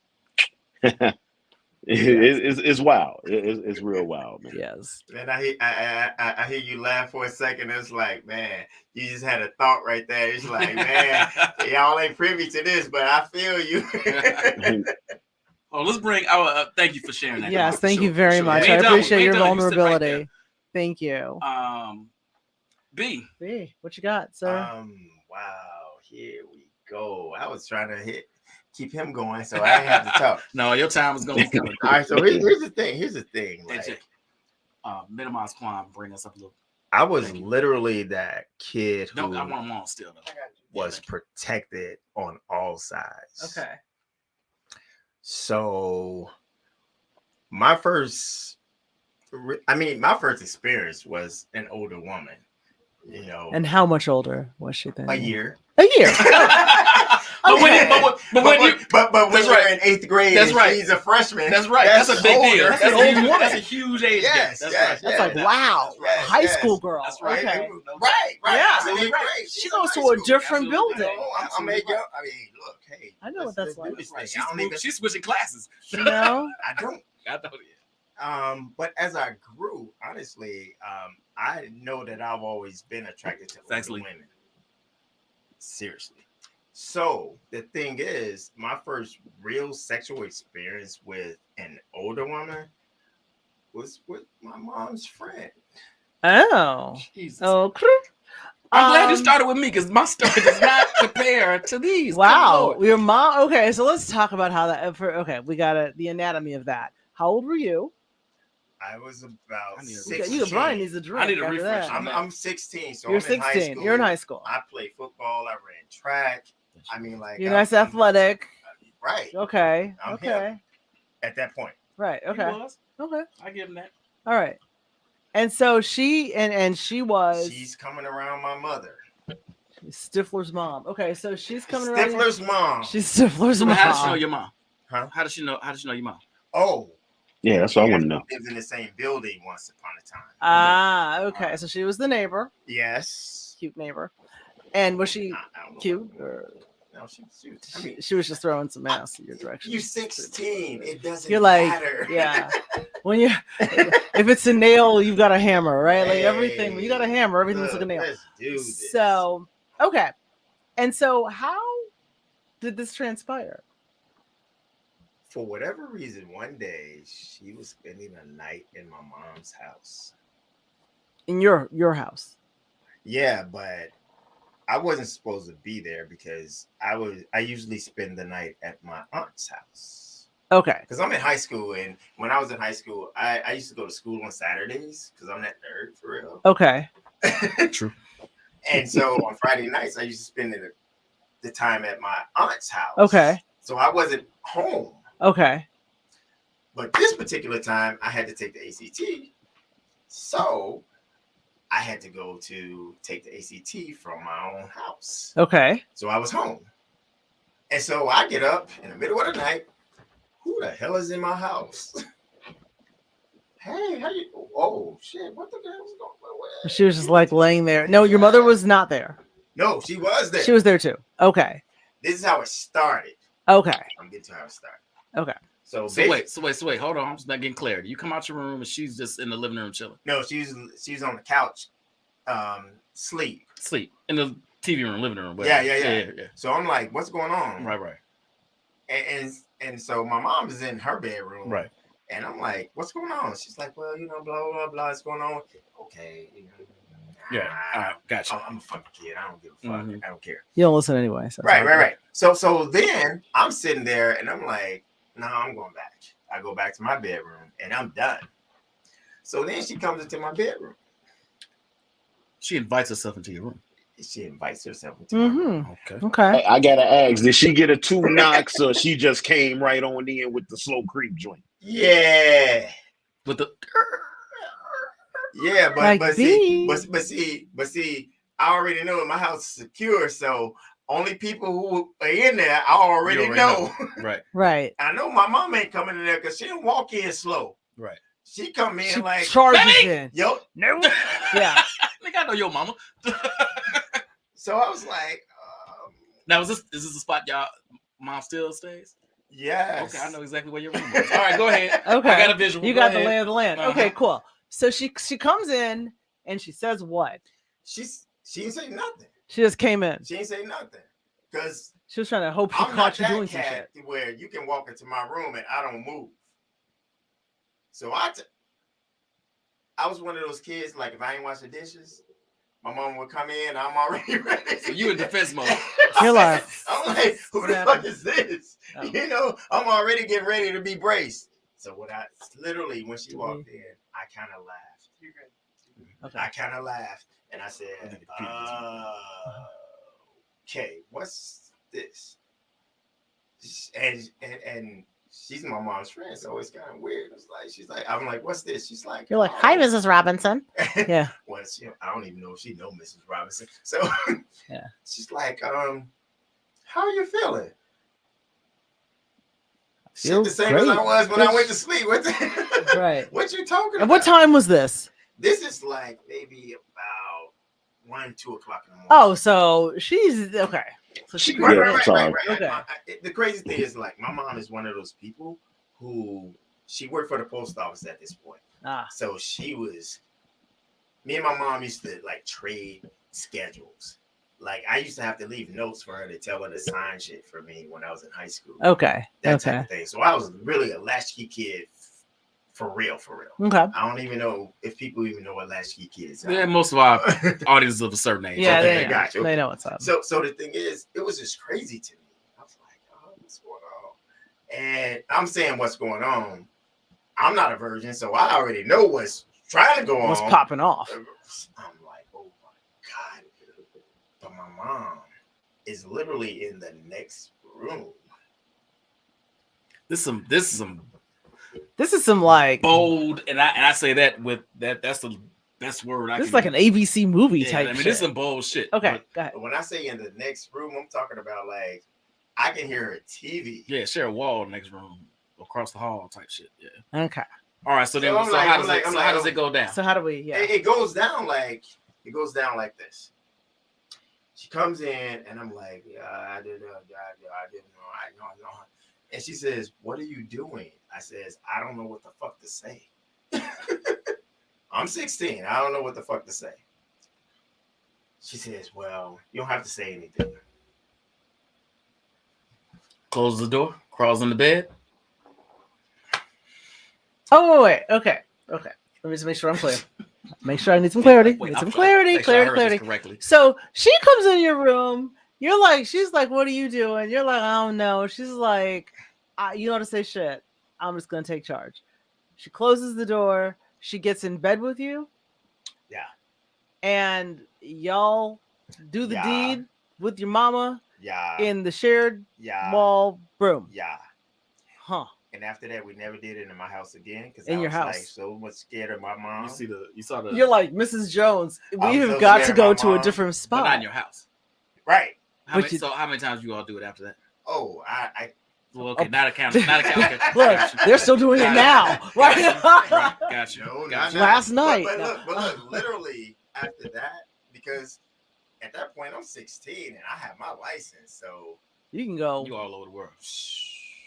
it's wild. It's real wild, man. Yes. And I hear you laugh for a second. It's like, man, you just had a thought right there. It's like, man, y'all ain't privy to this, but I feel you. Let's bring thank you for sharing that. Yes, thank you very much. I appreciate your vulnerability. Right, thank you. B, what you got, sir? Wow, here we go. I was trying to keep him going, so I didn't have to talk. No, your time is gonna be coming. All right, so here's the thing. Like, minimize Quan, bring us up a little. I was Thank you. literally that kid who No, I want them on still though. was protected on all sides. Okay. So my first experience was an older woman. You know, And how much older was she then? a year. A year. But when you that's you're in 8th grade, That's and right. she's a freshman. that's right. That's a big deal. older. That's an a old huge, woman. that's a huge age gap. Yes, That's yes, right. That's like, Yeah. wow, Yes, high yes. school girl. That's right. Okay. Right. Yeah. Absolutely Right. great. She She's goes in to high a school. different Absolutely. building. No, I'm Absolutely making. right. I mean, look, hey, I know what that's let's like. do this thing. She's, I don't even. she's switching classes. You know? I don't. I know it. But as I grew, honestly, I know that I've always been attracted to older Exactly. women. Seriously. So the thing is, my first real sexual experience with an older woman was with my mom's friend. Oh. Jesus. Oh. I'm glad you started with me because my story does not compare to these. Good Wow. Lord. Your mom. Okay. So let's talk about how that. Okay. We got the anatomy of that. How old were you? I was about I need a- 16. Brian needs a drink. I need a after refresh. that. I'm 16, so You're I'm in high 16. school. You're in high school. I played football. I ran track. I mean, like You're nice athletic. Right. Okay. I'm Okay. At that point. Right. He Okay. was. Okay. I give him that. All right. And so she and she was She's coming around my mother. Stifler's mom. Okay, so she's coming around. Stifler's mom. She's Stifler's So mom. how does she know your mom? Huh? How does she know your mom? Oh, Yeah, that's what I want to know. lived in the same building once upon a time. Ah, okay. So she was the neighbor, Yes. cute neighbor. And was she I don't know. cute? Or No, I mean, she was just throwing some ass in your direction. you're 16. It doesn't You're like, matter. yeah. When you, if it's a nail, you've got a hammer, right? Like everything. When you got a hammer, everything looks like a nail. Let's do this. So, okay. And so, how did this transpire? For whatever reason, one day she was spending a night in my mom's house. In your house? Yeah, but I wasn't supposed to be there because I usually spend the night at my aunt's house. Okay. Because I'm in high school, and when I was in high school, I used to go to school on Saturdays because I'm that nerd for real. Okay. True. And so on Friday nights, I used to spend the time at my aunt's house. Okay. So I wasn't home. Okay. But this particular time, I had to take the ACT. So I had to go to take the ACT from my own house. Okay. So I was home. And so I get up in the middle of the night. Who the hell is in my house? Hey, how you? Oh, shit. What the hell is going on? She was just like laying there. No, your mother was not there. No, she was there. She was there too. Okay. This is how it started. Okay. I'm getting to how it started. Okay. So wait. Hold on. I'm just not getting clarity. You come out your room and she's just in the living room chilling. No, she's on the couch, sleep in the TV room, living room. Whatever. Yeah. So I'm like, what's going on? Right. And so my mom is in her bedroom. Right. And I'm like, what's going on? She's like, well, blah, blah, blah, what's going on? Okay. Yeah. All right. Gotcha. I'm a fucking kid. I don't give a fuck. Mm-hmm. I don't care. You don't listen anyway. So Right. So then I'm sitting there and I'm like, no, I'm going back. I go back to my bedroom and I'm done. So then she comes into my bedroom. She invites herself into your room. She invites herself into my room. Okay. Okay. I gotta ask, did she get a 2 knocks or she just came right on in with the slow creep joint? Yeah. With the Yeah, Like but see, I already know my house is secure, so only people who are in there, I already know. Right. Right. I know my mom ain't coming in there because she don't walk in slow. Right. She come in She like, charges "Baby!" in. yo. No. Yeah. Nigga, I know your mama. So I was like, Now is this the spot y'all mom still stays? yes. Okay, I know exactly where your room is. All right, go ahead. Okay. I got a visual. You Go got the ahead. lay of the land. Uh-huh. Okay, cool. So she comes in and she says what? She ain't say nothing. She just came in. She ain't say nothing because She was trying to hope she I'm not caught you that doing some cat shit. where you can walk into my room and I don't move. So I was one of those kids, like if I ain't wash the dishes, my mom would come in, I'm already ready. So you in defense mode. You're like, I'm like, who the fuck is this? Oh. You know, I'm already getting ready to be braced. So when she walked in, I kind of laughed. Okay. I kind of laughed and I said, okay, what's this? And she's my mom's friend, so it's kind of weird. It's like I'm like, what's this? She's like, You're like, hi, Mrs. Robinson. Yeah. Well, I don't even know if she know Mrs. Robinson. So yeah, she's like, how are you feeling? Shit, the same as I was when I went to sleep. Right. What you talking about? And what time was this? This is like maybe about 1, 2 o'clock in the morning. Oh, so she's okay. So she right. Okay. The crazy thing is, like, my mom is one of those people who she worked for the post office at this point. So me and my mom used to like trade schedules. Like, I used to have to leave notes for her to tell her to sign shit for me when I was in high school. Okay. That type of thing. So I was really a latchkey kid. For real. Okay. I don't even know if people even know what latchkey kids are. Yeah, most of our audience of a certain age. Yeah, okay, got you. They know what's up. So the thing is, it was just crazy to me. I was like, oh, what's going on? And I'm saying what's going on. I'm not a virgin, so I already know what's trying to go on. What's popping off? I'm like, oh my God. But my mom is literally in the next room. This is some like bold, and I say that with that. That's the best word. This is like an ABC movie yeah, type. I mean, shit. this is some bold shit. Okay, go ahead. But when I say in the next room, I'm talking about like I can hear a TV. Yeah, share a wall next room, across the hall type shit. Yeah. Okay. All right. So then, how does it go down? So how do we? Yeah. It goes down like this. She comes in and I'm like, yeah, I didn't know. I know. And she says, what are you doing? I says, I don't know what the fuck to say. I'm 16. I don't know what the fuck to say. She says, well, you don't have to say anything. Closes the door, crawls in the bed. Oh, wait. Okay. Let me just make sure I'm clear. Make sure I need some clarity. Clarity. So she comes in your room. She's like, what are you doing? You're like, I don't know. She's like, you don't have to say shit. I'm just going to take charge. She closes the door. She gets in bed with you. Yeah. And y'all do the deed with your mama. Yeah. In the shared wall room. Yeah. Huh. And after that, we never did it in my house again because in I your was house, like so much scared of my mom. You saw the. You're like Mrs. Jones. We have got to go to a different spot. But not in your house, right? So how many times you all do it after that? Oh, Well, okay, not a count. Okay. Look, they're still doing it now, right? Got you. No, got you. Last night. But look, literally after that, because at that point I'm 16 and I have my license, so you can go. You all over the world.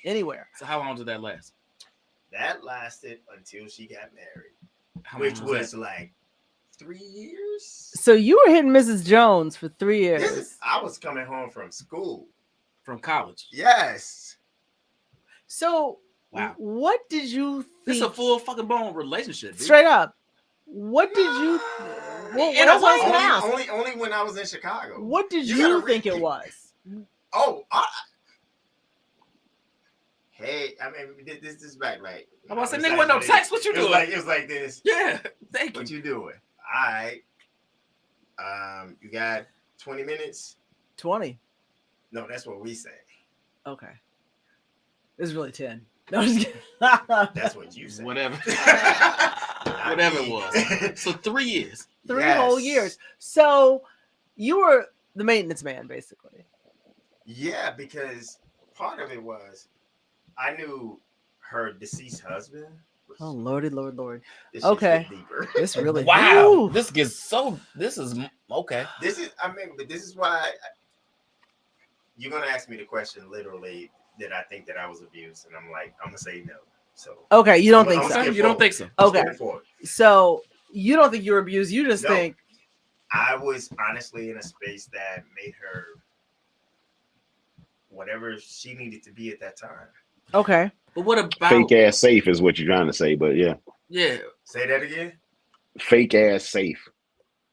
Anywhere. So how long did that last? That lasted until she got married, which was like 3 years. So you were hitting Mrs. Jones for 3 years. I was coming home from school, from college. Yes. So wow, what did you think? This is a full fucking blown relationship. Dude. Straight up. What did you? Only when I was in Chicago. What did you think it was? Oh. Hey, I mean, this is back like. I'm about to say, nigga, what no text? What you doing? It was like this. Yeah, thank you. What you doing? All right. You got 20 minutes. 20. No, that's what we say. Okay. It's really 10. No, I'm just kidding. That's what you say. Whatever. Whatever it was. So 3 years. 3 whole years. So you were the maintenance man, basically. Yeah, because part of it was I knew her deceased husband. Oh, Lordy. This okay. This really. Wow. Ooh. This is okay. This is why you're gonna ask me the question literally that I think that I was abused, and I'm like, I'm gonna say no. So okay, you don't think so? You don't think so? Okay. So you don't think you were abused? You just think I was honestly in a space that made her whatever she needed to be at that time. Okay. But what about fake ass safe is what you're trying to say, but yeah. Yeah. Say that again. Fake ass safe.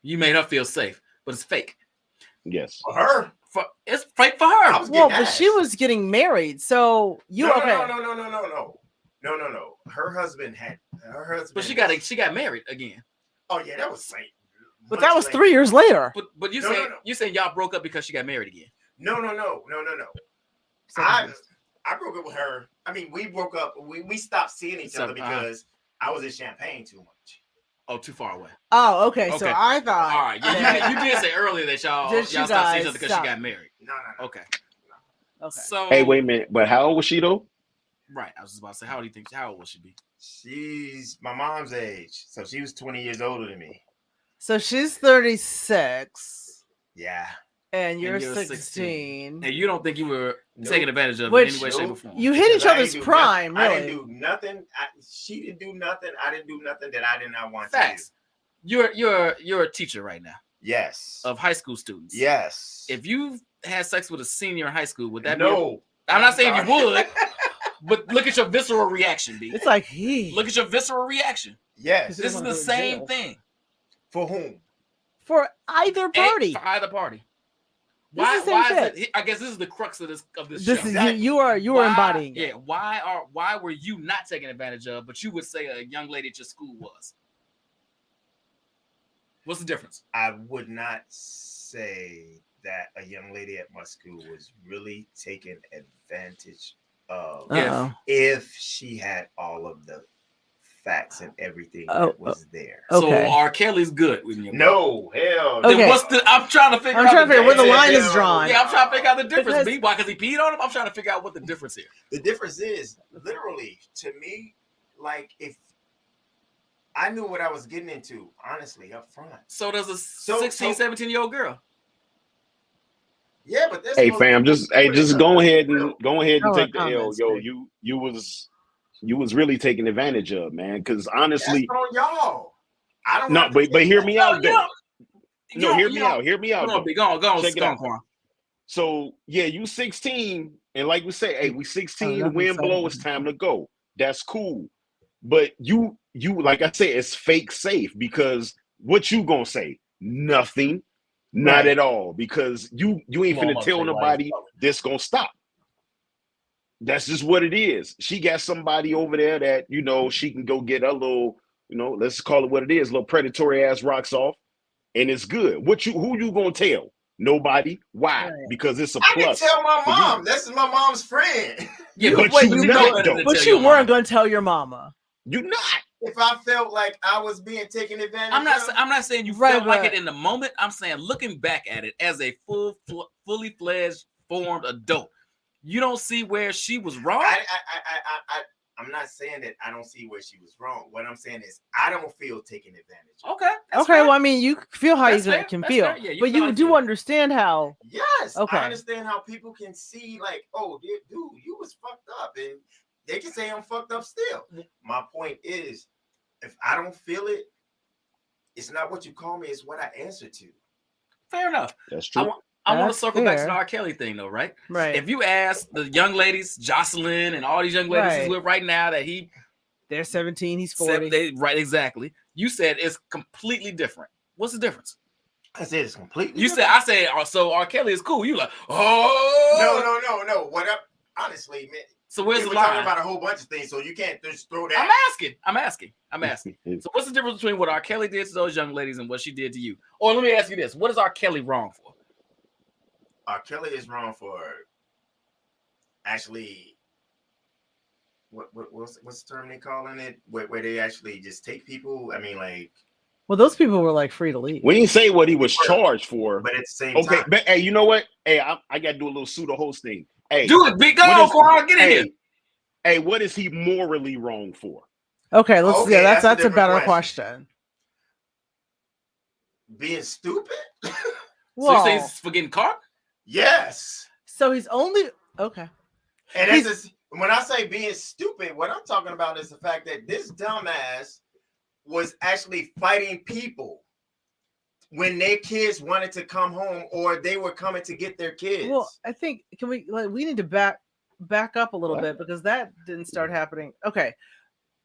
You made her feel safe, but it's fake. Yes. For her. It's fake for her. Well, but she was getting married, so you no, okay? No. Her husband. But she got married again. Oh yeah, that was safe. But that was 3 years later. But you No, you saying y'all broke up because she got married again? No. I broke up with her. I mean, we broke up. We stopped seeing each other because I was in Champaign too much. Oh, too far away. Oh, okay. So I thought. All right. Yeah, you did say earlier that y'all stopped seeing each other because she got married. No. Okay. Okay. So. Hey, wait a minute. But how old was she though? Right. I was just about to say, how old will she be? She's my mom's age, so she was 20 years older than me. So she's 36. Yeah. And you're 16. And you don't think you were taking advantage of in any way, shape, or form? You hit each other's prime, really. I didn't do nothing. She didn't do nothing. I didn't do nothing that I did not want Facts. to do. You're a teacher right now. Yes. Of high school students. Yes. If you had sex with a senior in high school, would that be? I'm not saying you would, but look at your visceral reaction, B. It's like Look at your visceral reaction. Yes. This is the same thing. For whom? For either party. For either party. Why is it? I guess this is the crux of this show. Is you are embodying. Yeah. Why were you not taken advantage of, but you would say a young lady at your school was? What's the difference? I would not say that a young lady at my school was really taken advantage of if she had all of the facts and everything that was there. So R. Kelly's good with you? No, hell. Okay. Then I'm trying to figure out where the line is drawn. Yeah, I'm trying to figure out the difference. Why? Because he peed on him? I'm trying to figure out what the difference is. The difference is, literally, to me, like, if I knew what I was getting into, honestly, up front. So does a 16, 17-year-old girl. Yeah, but that's hey fam, just go ahead and take the L. Yo, man. you was really taken advantage of, man. Because honestly, that's on y'all. I don't know. But hear me out, though. No, hear me out. Hear me out. Go on. Check it out. So yeah, you 16, and like we say, hey, we 16. The wind blow. It's time to go. That's cool. But you like I said, it's fake safe because what you gonna say? Nothing. Not at all, because you ain't finna tell nobody this gonna stop. That's just what it is. She got somebody over there that, she can go get a little, let's call it what it is, little predatory ass rocks off, and it's good. Who you gonna tell? Nobody. Why? Because it's a plus. I can tell my mom. This is my mom's friend. Yeah, but you weren't gonna tell your mama. You're not. If I felt like I was being taken advantage I'm not saying you felt like it in the moment. I'm saying looking back at it as a fully fledged, formed adult, you don't see where she was wrong. I'm not saying that I don't see where she was wrong. What I'm saying is I don't feel taken advantage of. Okay. Okay. Well, I mean, you feel how you can feel, yeah, but you do understand how. Yes. Okay. I understand how people can see like, oh, dude, you was fucked up, and they can say I'm fucked up still. My point is, if I don't feel it, it's not what you call me, it's what I answer to. Fair enough. That's true. I want to circle back to the R. Kelly thing, though, right? Right. If you ask the young ladies, Jocelyn and all these young ladies he's with right now, that they're 17, he's 40. Right, exactly. You said it's completely different. What's the difference? I said it's completely different. I said, so R. Kelly is cool. You like, oh. No. What up? Honestly, man. So where's the line? We're talking about a whole bunch of things, so you can't just throw that. I'm asking. So what's the difference between what R. Kelly did to those young ladies and what she did to you? Or let me ask you this: what is R. Kelly wrong for? R. Kelly is wrong for actually what's the term they calling it? Where they actually just take people. I mean, like. Well, those people were like free to leave. We didn't say what he was charged for, but at the same time. Okay, but hey, you know what? Hey, I got to do a little pseudo hosting. Hey, do it, big go, Quan, get in here. Hey, what is he morally wrong for? Okay, that's a better question. Being stupid? So you say he's for getting caught? Yes. So he's only okay. And when I say being stupid, what I'm talking about is the fact that this dumbass was actually fighting people when their kids wanted to come home or they were coming to get their kids. Well, I think we need to back up a little bit because that didn't start happening. Okay.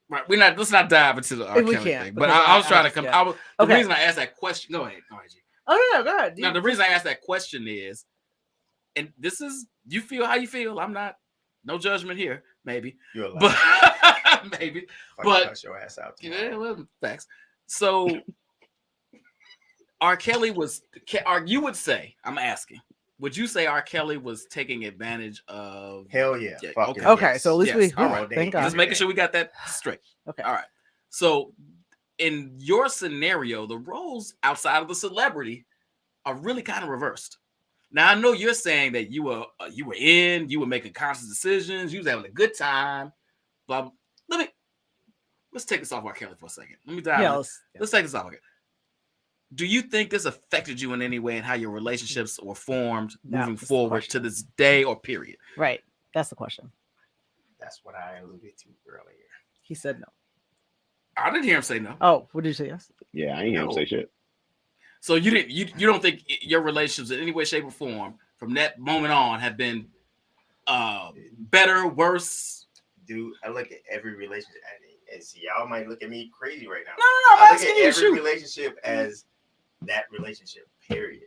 Right. Let's not dive into the R. Kelly thing. But I was trying to come. Yeah. The reason I asked that question. Go ahead, G. Oh no, go ahead. Now the reason I asked that question is, and this is you feel how you feel. I'm not no judgment here, maybe. You're alive. But maybe. But cuss your ass out. Yeah, well, facts. So R. Kelly was, you would say, I'm asking, would you say R. Kelly was taking advantage of? Hell yeah. Okay. Okay, so at least Yes, we all right. thank Just God. making sure we got that straight. Okay. All right. So in your scenario, the roles outside of the celebrity are really kind of reversed. Now I know you're saying that you were making conscious decisions, you was having a good time. Blah. Let's take this off R. Kelly for a second. Let me dive. Yeah, let's take this off. Okay. Do you think this affected you in any way in how your relationships were formed moving forward to this day or period? Right. That's the question. That's what I alluded to earlier. He said no. I didn't hear him say no. Oh, what did you say? Yes. Yeah, I ain't hear him say shit. So you don't think your relationships in any way, shape, or form from that moment on have been better, worse? Dude, I look at every relationship and see, y'all might look at me crazy right now. No, I look at every relationship as that relationship, period.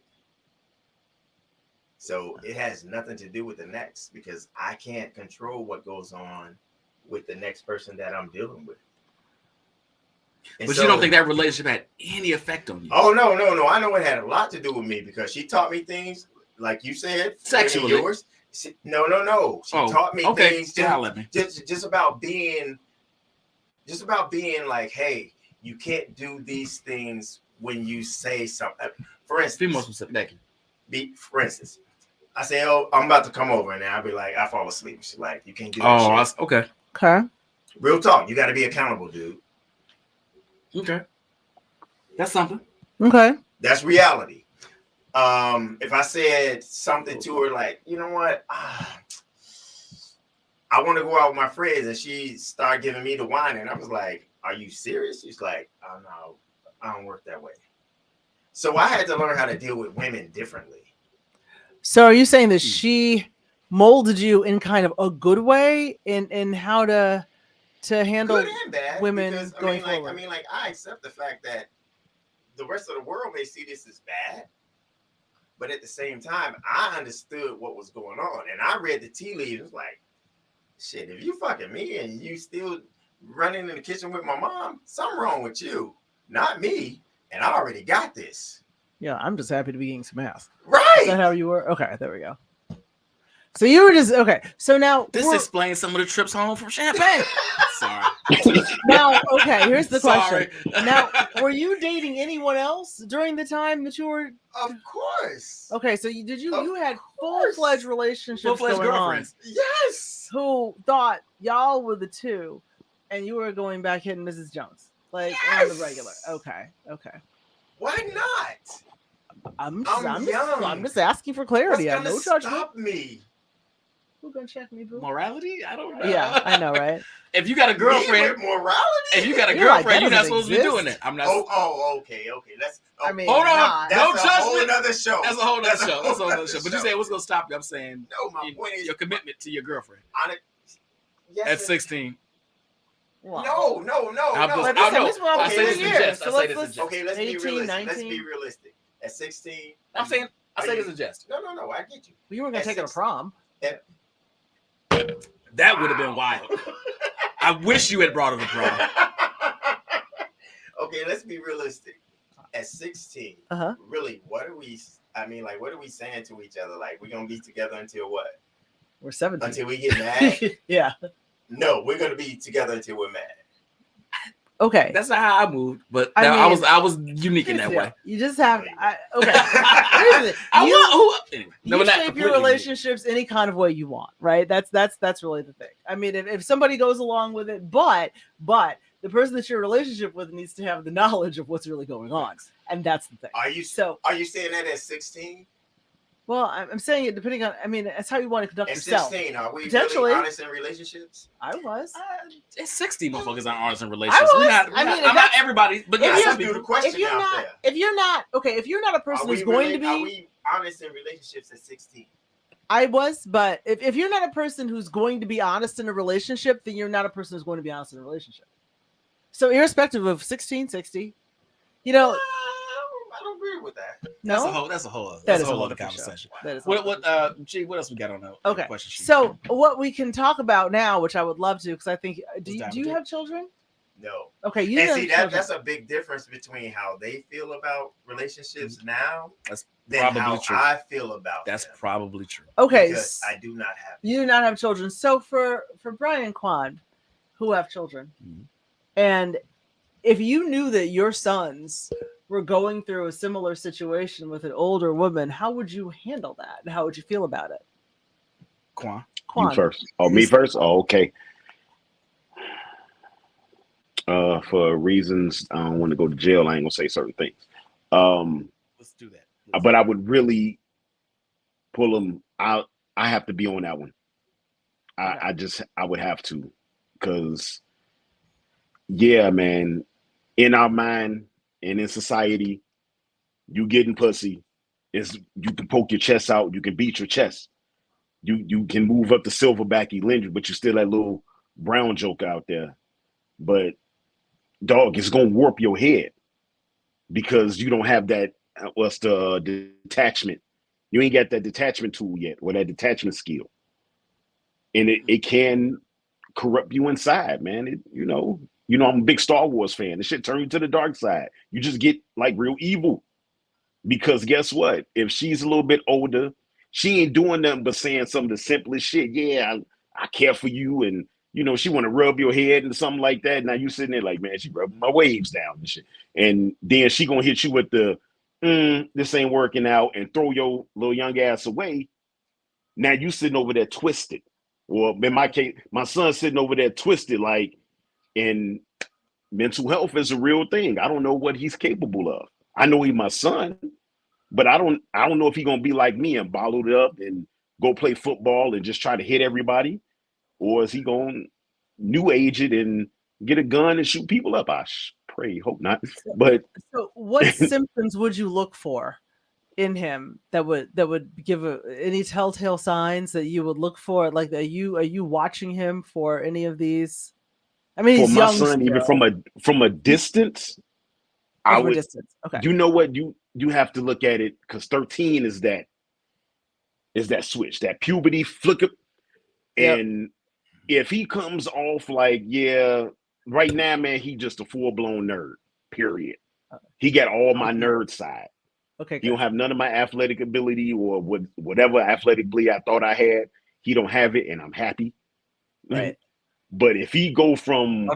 So it has nothing to do with the next, because I can't control what goes on with the next person that I'm dealing with. And but you don't think that relationship had any effect on you? Oh, no. I know it had a lot to do with me, because she taught me things, like you said, sexually. Yours. No. She taught me things just about being like, hey, you can't do these things when you say something. For instance, for instance, I say, oh, I'm about to come over, and I'll be like, I fall asleep. She's like, you can't do that shit. Okay. Real talk. You got to be accountable, dude. Okay. That's something. Okay. That's reality. If I said something to her like, you know what? I want to go out with my friends, and she started giving me the wine, and I was like, are you serious? She's like, oh no, I don't work that way. So I had to learn how to deal with women differently. So are you saying that she molded you in kind of a good way in how to handle good and bad, women because, going forward? I accept the fact that the rest of the world may see this as bad, but at the same time, I understood what was going on, and I read the tea leaves. Like, shit, if you fucking me and you still running in the kitchen with my mom, something wrong with you, not me. And I already got this. Yeah, I'm just happy to be eating some ass. Right. Is that how you were? Okay, there we go. So you were just okay. So now this explains some of the trips home from Champagne. Sorry. Now, okay, here's the question. Now, were you dating anyone else during the time that you were? Of course. Okay, so you had full-fledged relationships, full-fledged going girlfriends. on. Yes. Who thought y'all were the two, and you were going back hitting Mrs. Jones on the regular? Okay. Why not? I'm just asking for clarity. What's no gonna judgment. stop me? Who's gonna check me, boo? Morality? I don't know. Yeah, I know, right? If you got a girlfriend, morality. If you got a girlfriend, you're not supposed to be doing it. I'm not. Okay. Let's. I mean, hold on. That's no a judgment. whole other show. That's a whole other show. That's a whole other show. But show. you say what's gonna stop you? I'm saying no. My point is your commitment to your girlfriend at 16. Wow. No. I say this in jest. Okay, let's 18, be realistic. 19. Let's be realistic. At 16, I say this in jest. No. I get you. You weren't gonna take it to prom. That would have been wild. I wish you had brought her to prom. Okay, let's be realistic. At 16, really, what are we saying to each other? Like, we're gonna be together until what? We're 17. Until we get mad? Yeah. No, we're gonna be together until we're mad. Okay. That's not how I moved, but I was unique in that way. You just have okay. You shape your relationships any kind of way you want, right? That's really the thing. I mean, if somebody goes along with it, but the person that you're in a relationship with needs to have the knowledge of what's really going on, and that's the thing. Are you saying that at 16? Well, I'm saying it depending on. I mean, that's how you want to conduct yourself. 16, are we potentially really honest in relationships? I was. It's 60 motherfuckers aren't honest in relationships. I'm not everybody, but yeah, do the question if you're not a person who's going to be. Are we honest in relationships at 16? I was, but if you're not a person who's going to be honest in a relationship, then you're not a person who's going to be honest in a relationship. So irrespective of 16, 60, I don't agree with that. No, that's a whole other conversation. What else we got on that? Okay. Question sheet? So what we can talk about now, which I would love to, because I think do you have children? No. Okay, you And know see that's a big difference between how they feel about relationships now That's than probably how true. I feel about That's them. probably true. Okay, Because I do not have you do not have children. So for Brian Kwan, who have children, and if you knew that your sons were going through a similar situation with an older woman, how would you handle that? And how would you feel about it? Quan. You first. Oh, me first? Oh, okay. For reasons I don't want to go to jail, I ain't gonna say certain things. Let's do that. But I would really pull them out. I have to be on that one. I would have to, because yeah, man, in our mind and in society, you getting pussy is you can poke your chest out, you can beat your chest, you can move up the silverback Lynch, but you still that little brown joke out there. But dog, it's gonna warp your head because you don't have that. What's the detachment? You ain't got that detachment tool yet, or that detachment skill, and it can corrupt you inside, man. I'm a big Star Wars fan. The shit turn you to the dark side. You just get like real evil. Because guess what? If she's a little bit older, she ain't doing nothing but saying some of the simplest shit. Yeah, I care for you, and she want to rub your head and something like that. Now you sitting there like, man, she rubbing my waves down and shit. And then she gonna hit you with the, this ain't working out, and throw your little young ass away. Now you sitting over there twisted. Or in my case, my son's sitting over there twisted, like, and mental health is a real thing. I don't know what he's capable of. I know he's my son, but I don't know if he's gonna be like me and bottle it up and go play football and just try to hit everybody, or is he gonna new age it and get a gun and shoot people up? I pray, hope not. But so what symptoms would you look for in him that would give any telltale signs that you would look for? Like, are you watching him for any of these? I mean, for he's my young son, still. even from a distance, I From a would. distance. Okay. You know what? You have to look at it, because 13 is that switch, that puberty flicker. Yep. And if he comes off like, yeah, right now, man, he just a full-blown nerd, period. He got all my nerd side. Okay, He don't have none of my athletic ability or whatever athletic ability I thought I had. He don't have it, and I'm happy. Right. But if he go from,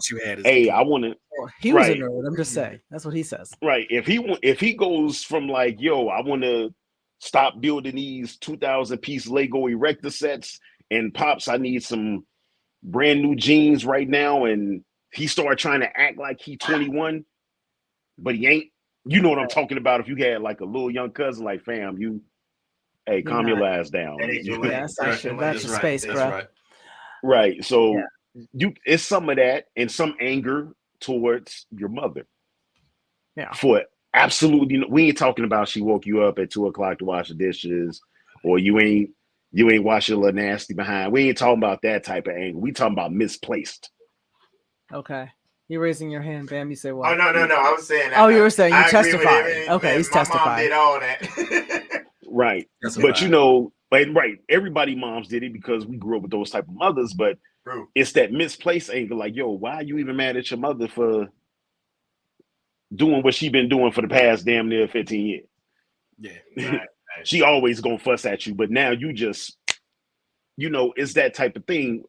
hey, I want to, he was a nerd. I'm just saying. That's what he says. Right. If he goes from like, yo, I want to stop building these 2,000 piece Lego erector sets, and pops, I need some brand new jeans right now, and he started trying to act like he 21, but he ain't. You know what I'm talking about? If you had like a little young cousin, like, fam, hey, calm your ass down. That's space, bro. Right. So it's some of that and some anger towards your mother. Yeah. For absolutely, we ain't talking about she woke you up at 2:00 to wash the dishes, or you ain't wash your little nasty behind. We ain't talking about that type of anger. We talking about misplaced. Okay. You're raising your hand, Bam. You say what? Oh, no. I was saying that. Oh, you were saying you testify. Okay, he's testifying. My mom did all that. Right. But right, everybody moms did it because we grew up with those type of mothers, but it's that misplaced anger, like, yo, why are you even mad at your mother for doing what she been doing for the past damn near 15 years? Yeah. Right. She always gonna fuss at you, but now you just, it's that type of thing.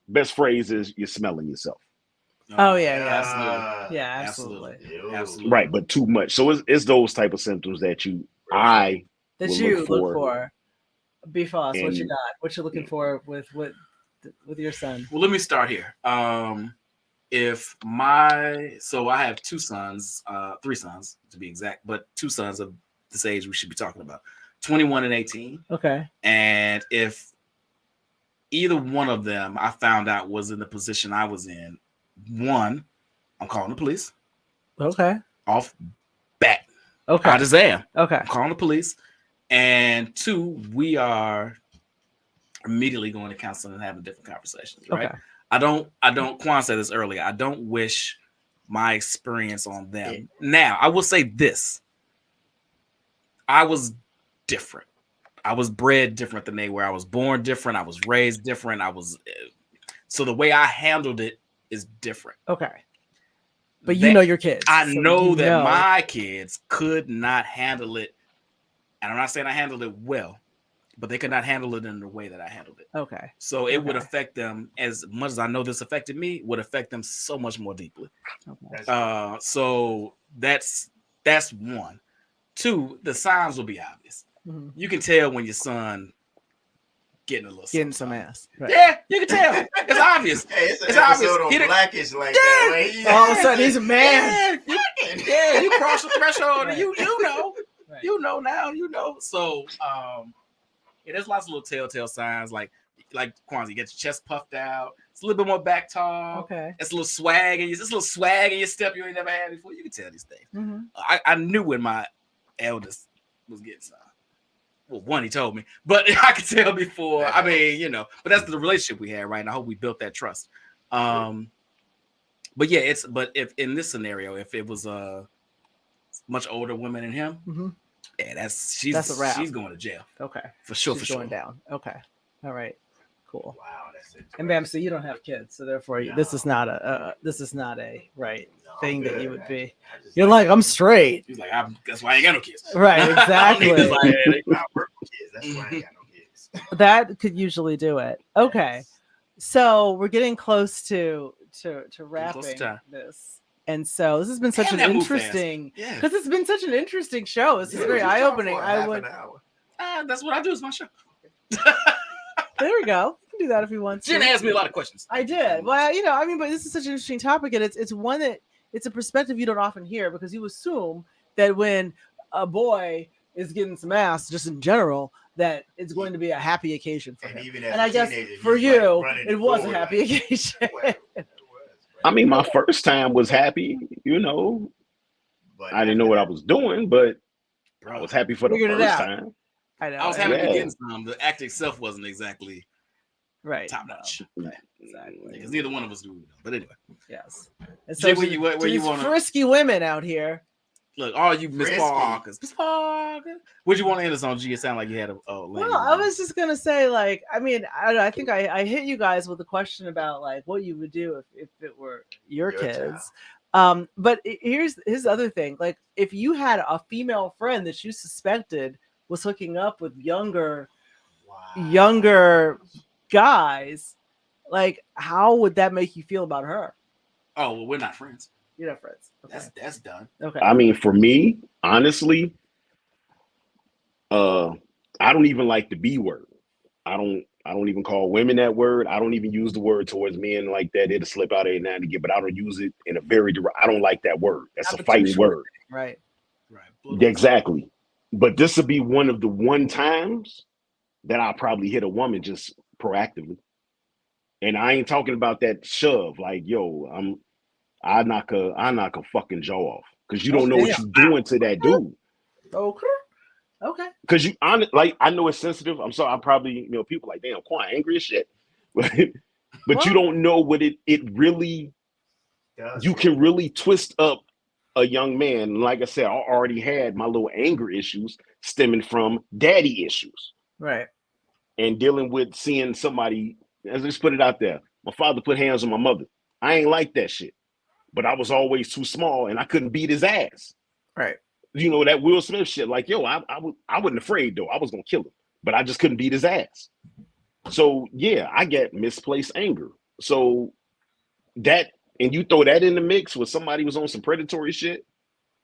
Best phrase is you're smelling yourself. Oh yeah, absolutely. Right, but too much. So it's those type of symptoms that you look for. B-Foss, what you got? What you looking for with your son? Well, let me start here. I have two sons, 3 sons to be exact, but 2 sons of this age we should be talking about, 21 and 18. Okay. And if either one of them I found out was in the position I was in, one, I'm calling the police. Okay. Off bat. Okay. I just am. Okay. I'm calling the police. And 2, we are immediately going to counseling and having different conversations, right? Okay. I don't, Quan said this earlier, I don't wish my experience on them. Now, I will say this. I was different. I was bred different than they were. I was born different. I was raised different. So the way I handled it is different. Okay. But you know your kids. I so know that my kids could not handle it. And I'm not saying I handled it well, but they could not handle it in the way that I handled it. Okay. So it would affect them as much as I know this affected me, would affect them so much more deeply. Okay. So that's one. Two, the signs will be obvious. Mm-hmm. You can tell when your son getting some ass. Right. Yeah, you can tell. It's obvious. Hey, it's it's obvious. On Blackish like that. Way. All of a sudden, he's a man. You cross the threshold, and you know. Right. You know now, you know. So there's lots of little telltale signs like Kwanzaa, you get your chest puffed out. It's a little bit more back tall. Okay. It's a little swag in your step you ain't never had before. You can tell these things. Mm-hmm. I knew when my eldest was getting some. Well, one he told me, but I could tell before. I mean, you know, but that's the relationship we had, right? And I hope we built that trust. But yeah, if in this scenario, if it was much older women than him, mm-hmm. yeah, that's a wrap. She's going to jail. Okay, for sure. She's going down. Okay, all right, cool. Wow, that's it. And Bam, so you don't have kids, so therefore this is not a right thing that you would be. You're like, I'm straight. He's like, that's why I ain't got no kids. Right, exactly. That's why I ain't got no kids. That could usually do it. Okay, so we're getting close to wrapping this. And so this has been such an interesting, because it's been such an interesting show. This is very eye-opening. That's what I do. Is my show. There we go. You can do that if you want to. Jen asked me a lot of questions. I did. Well, but this is such an interesting topic, and it's one that it's a perspective you don't often hear, because you assume that when a boy is getting some ass, just in general, that it's going to be a happy occasion for him. And I guess for you, it was a happy occasion. I mean, my first time was happy, but I didn't know what I was doing, but I was happy for the first time. I know. I was happy to get some. The act itself wasn't exactly top notch. Exactly. Because neither one of us do. But anyway. Yes. And so where you want frisky women out here. Look, all you Miss Parkers. Miss Parker. Would you want to end this on G? It sounded like you had a well, I was just gonna say, like, I mean, I think I hit you guys with a question about like what you would do if it were your kids. But here's the other thing. Like, if you had a female friend that you suspected was hooking up with younger guys, like, how would that make you feel about her? Oh, well, we're not friends. You're not friends. Okay. That's done. Okay. I mean, for me, honestly, I don't even like the B word. I don't even call women that word. I don't even use the word towards men like that. It'll slip out every now and again, but I don't use it in a very direct. I don't like that word. That's a fighting word. Right. Exactly. But this would be one of the times that I'll probably hit a woman just proactively. And I ain't talking about that shove, like, yo, I knock a fucking jaw off, because you don't know what you're doing to that dude. Okay. Because I know it's sensitive. I'm sorry. I'm probably, people like, damn, Quan, angry as shit. but you don't know what it really does. You can really twist up a young man. And like I said, I already had my little anger issues stemming from daddy issues. Right. And dealing with seeing somebody, let's just put it out there. My father put hands on my mother. I ain't like that shit. But I was always too small and I couldn't beat his ass. Right. That Will Smith shit. Like, yo, I wasn't afraid though. I was gonna kill him, but I just couldn't beat his ass. So yeah, I get misplaced anger. So that, and you throw that in the mix with somebody who's on some predatory shit.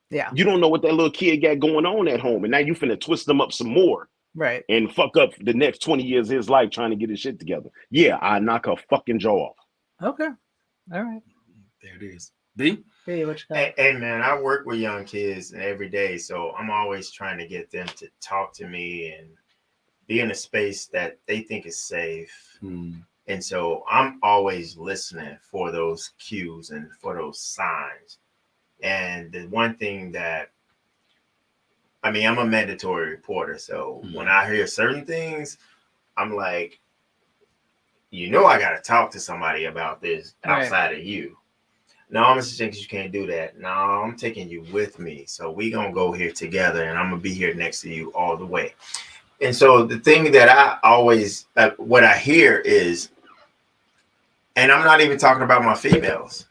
Yeah. You don't know what that little kid got going on at home, and now you finna twist them up some more. Right. And fuck up the next 20 years of his life trying to get his shit together. Yeah, I knock her fucking jaw off. Okay. All right. There it is. B? Hey, what you got? Hey, man, I work with young kids every day, so I'm always trying to get them to talk to me and be in a space that they think is safe. And so I'm always listening for those cues and for those signs. And the one thing that, I mean, I'm a mandatory reporter, so when I hear certain things, I'm like, I got to talk to somebody about this outside of you. No, Mr. Jenkins, you can't do that. No, I'm taking you with me. So we going to go here together, and I'm going to be here next to you all the way. And so the thing that I always, what I hear is, and I'm not even talking about my females.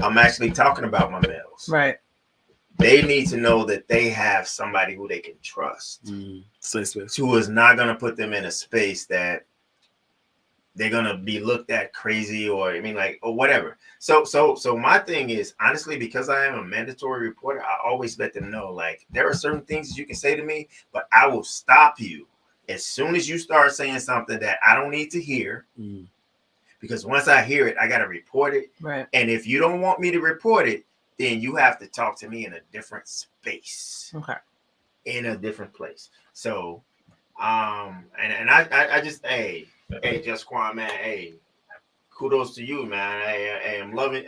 I'm actually talking about my males. Right. They need to know that they have somebody who they can trust. Safe space. Who is not going to put them in a space that they're going to be looked at crazy or whatever. So my thing is, honestly, because I am a mandatory reporter, I always let them know, like, there are certain things you can say to me, but I will stop you as soon as you start saying something that I don't need to hear. Because once I hear it, I got to report it. Right. And if you don't want me to report it, then you have to talk to me in a different space. Okay. In a different place. So, and I just, hey, Just Quan, man, hey, kudos to you, man. Hey, I'm loving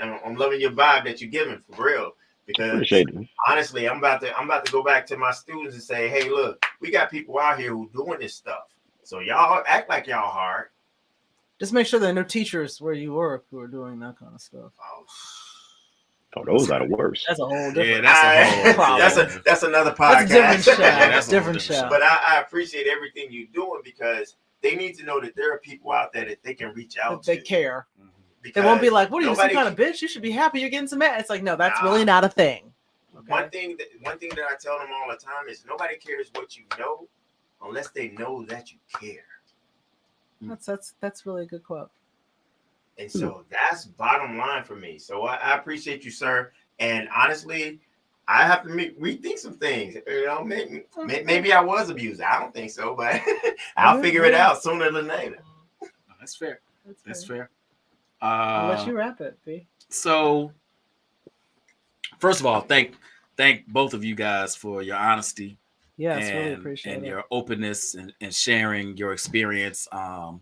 your vibe that you're giving, for real. Because appreciate it. Honestly, I'm about to go back to my students and say, hey, look, we got people out here who doing this stuff. So y'all act like y'all hard. Just make sure there are no teachers where you work who are doing that kind of stuff. Oh, those are the worst. That's a whole different. That's another podcast. That's a different show. That's different show. But I appreciate everything you're doing because they need to know that there are people out there that they can reach out to. They care. They won't be like, "What are you, some kind of bitch? You should be happy you're getting some ass." It's like, no, that's really not a thing. Okay? One thing that I tell them all the time is nobody cares what you know unless they know that you care. That's really a good quote. And so that's bottom line for me. So I appreciate you, sir. And honestly, I have to rethink some things. You know, maybe I was abused. I don't think so, but I'll figure it out sooner than later. That's fair. That's fair. I'll let you wrap it, B. So, first of all, thank both of you guys for your honesty. Yes, really appreciate it. Your openness and sharing your experience. I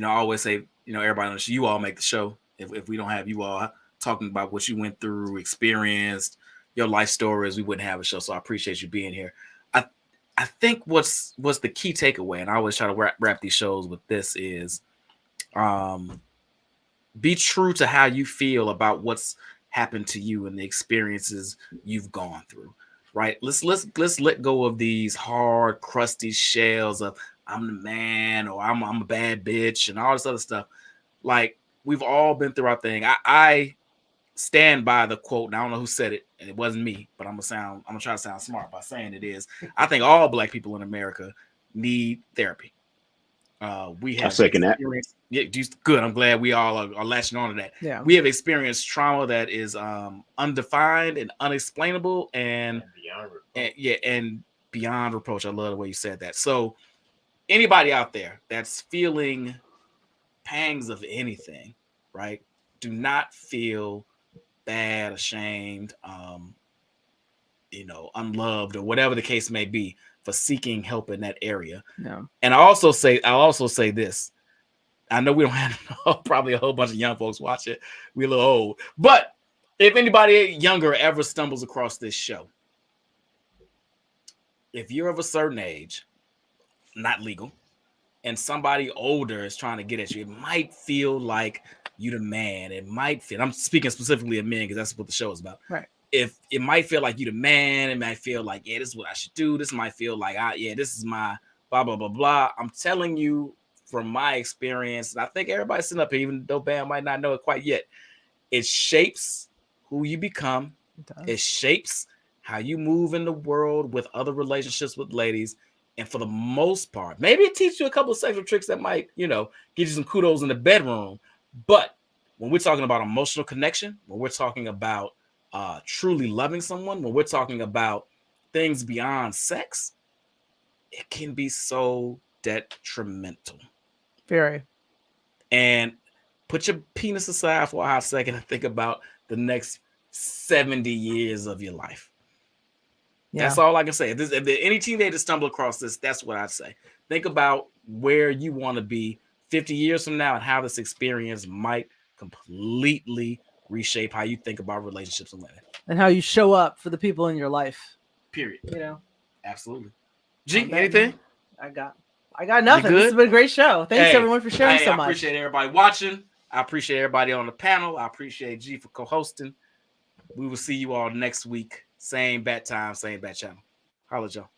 always say, everybody on the show, you all make the show. If we don't have you all talking about what you went through, experienced, your life stories, we wouldn't have a show. So I appreciate you being here. I think what's the key takeaway, and I always try to wrap these shows with this, is be true to how you feel about what's happened to you and the experiences you've gone through. Right? Let's let go of these hard, crusty shells of I'm the man or I'm a bad bitch and all this other stuff. Like, we've all been through our thing. I stand by the quote, and I don't know who said it, and it wasn't me, but I'm gonna try to sound smart by saying it is. I think all Black people in America need therapy. We have second that. Yeah, good. I'm glad we all are latching on to that. Yeah. We have experienced trauma that is undefined and unexplainable and beyond reproach. I love the way you said that. So anybody out there that's feeling pangs of anything, right? Do not feel bad, ashamed, unloved, or whatever the case may be for seeking help in that area. No. And I'll also say this. I know we don't have probably a whole bunch of young folks watch it. We're a little old. But if anybody younger ever stumbles across this show, if you're of a certain age, not legal, and somebody older is trying to get at you, it might feel like you the man. It might feel, I'm speaking specifically of men because that's what the show is about. Right. If it might feel like you the man, it might feel like, yeah, this is what I should do. This might feel like, this is my blah, blah, blah, blah. I'm telling you from my experience, and I think everybody's sitting up here, even though Bam might not know it quite yet, it shapes who you become. It shapes how you move in the world with other relationships with ladies. And for the most part, maybe it teaches you a couple of sexual tricks that might, get you some kudos in the bedroom. But when we're talking about emotional connection, when we're talking about truly loving someone, when we're talking about things beyond sex, it can be so detrimental. Very. And put your penis aside for a hot second and think about the next 70 years of your life. Yeah. That's all I can say. If any teenager stumble across this, that's what I'd say. Think about where you want to be 50 years from now and how this experience might completely reshape how you think about relationships and women. And how you show up for the people in your life. Period. Absolutely. G, anything? I got nothing. This has been a great show. Thanks everyone for sharing so much. I appreciate everybody watching. I appreciate everybody on the panel. I appreciate G for co-hosting. We will see you all next week. Same bat time, same bat channel. Holla, y'all.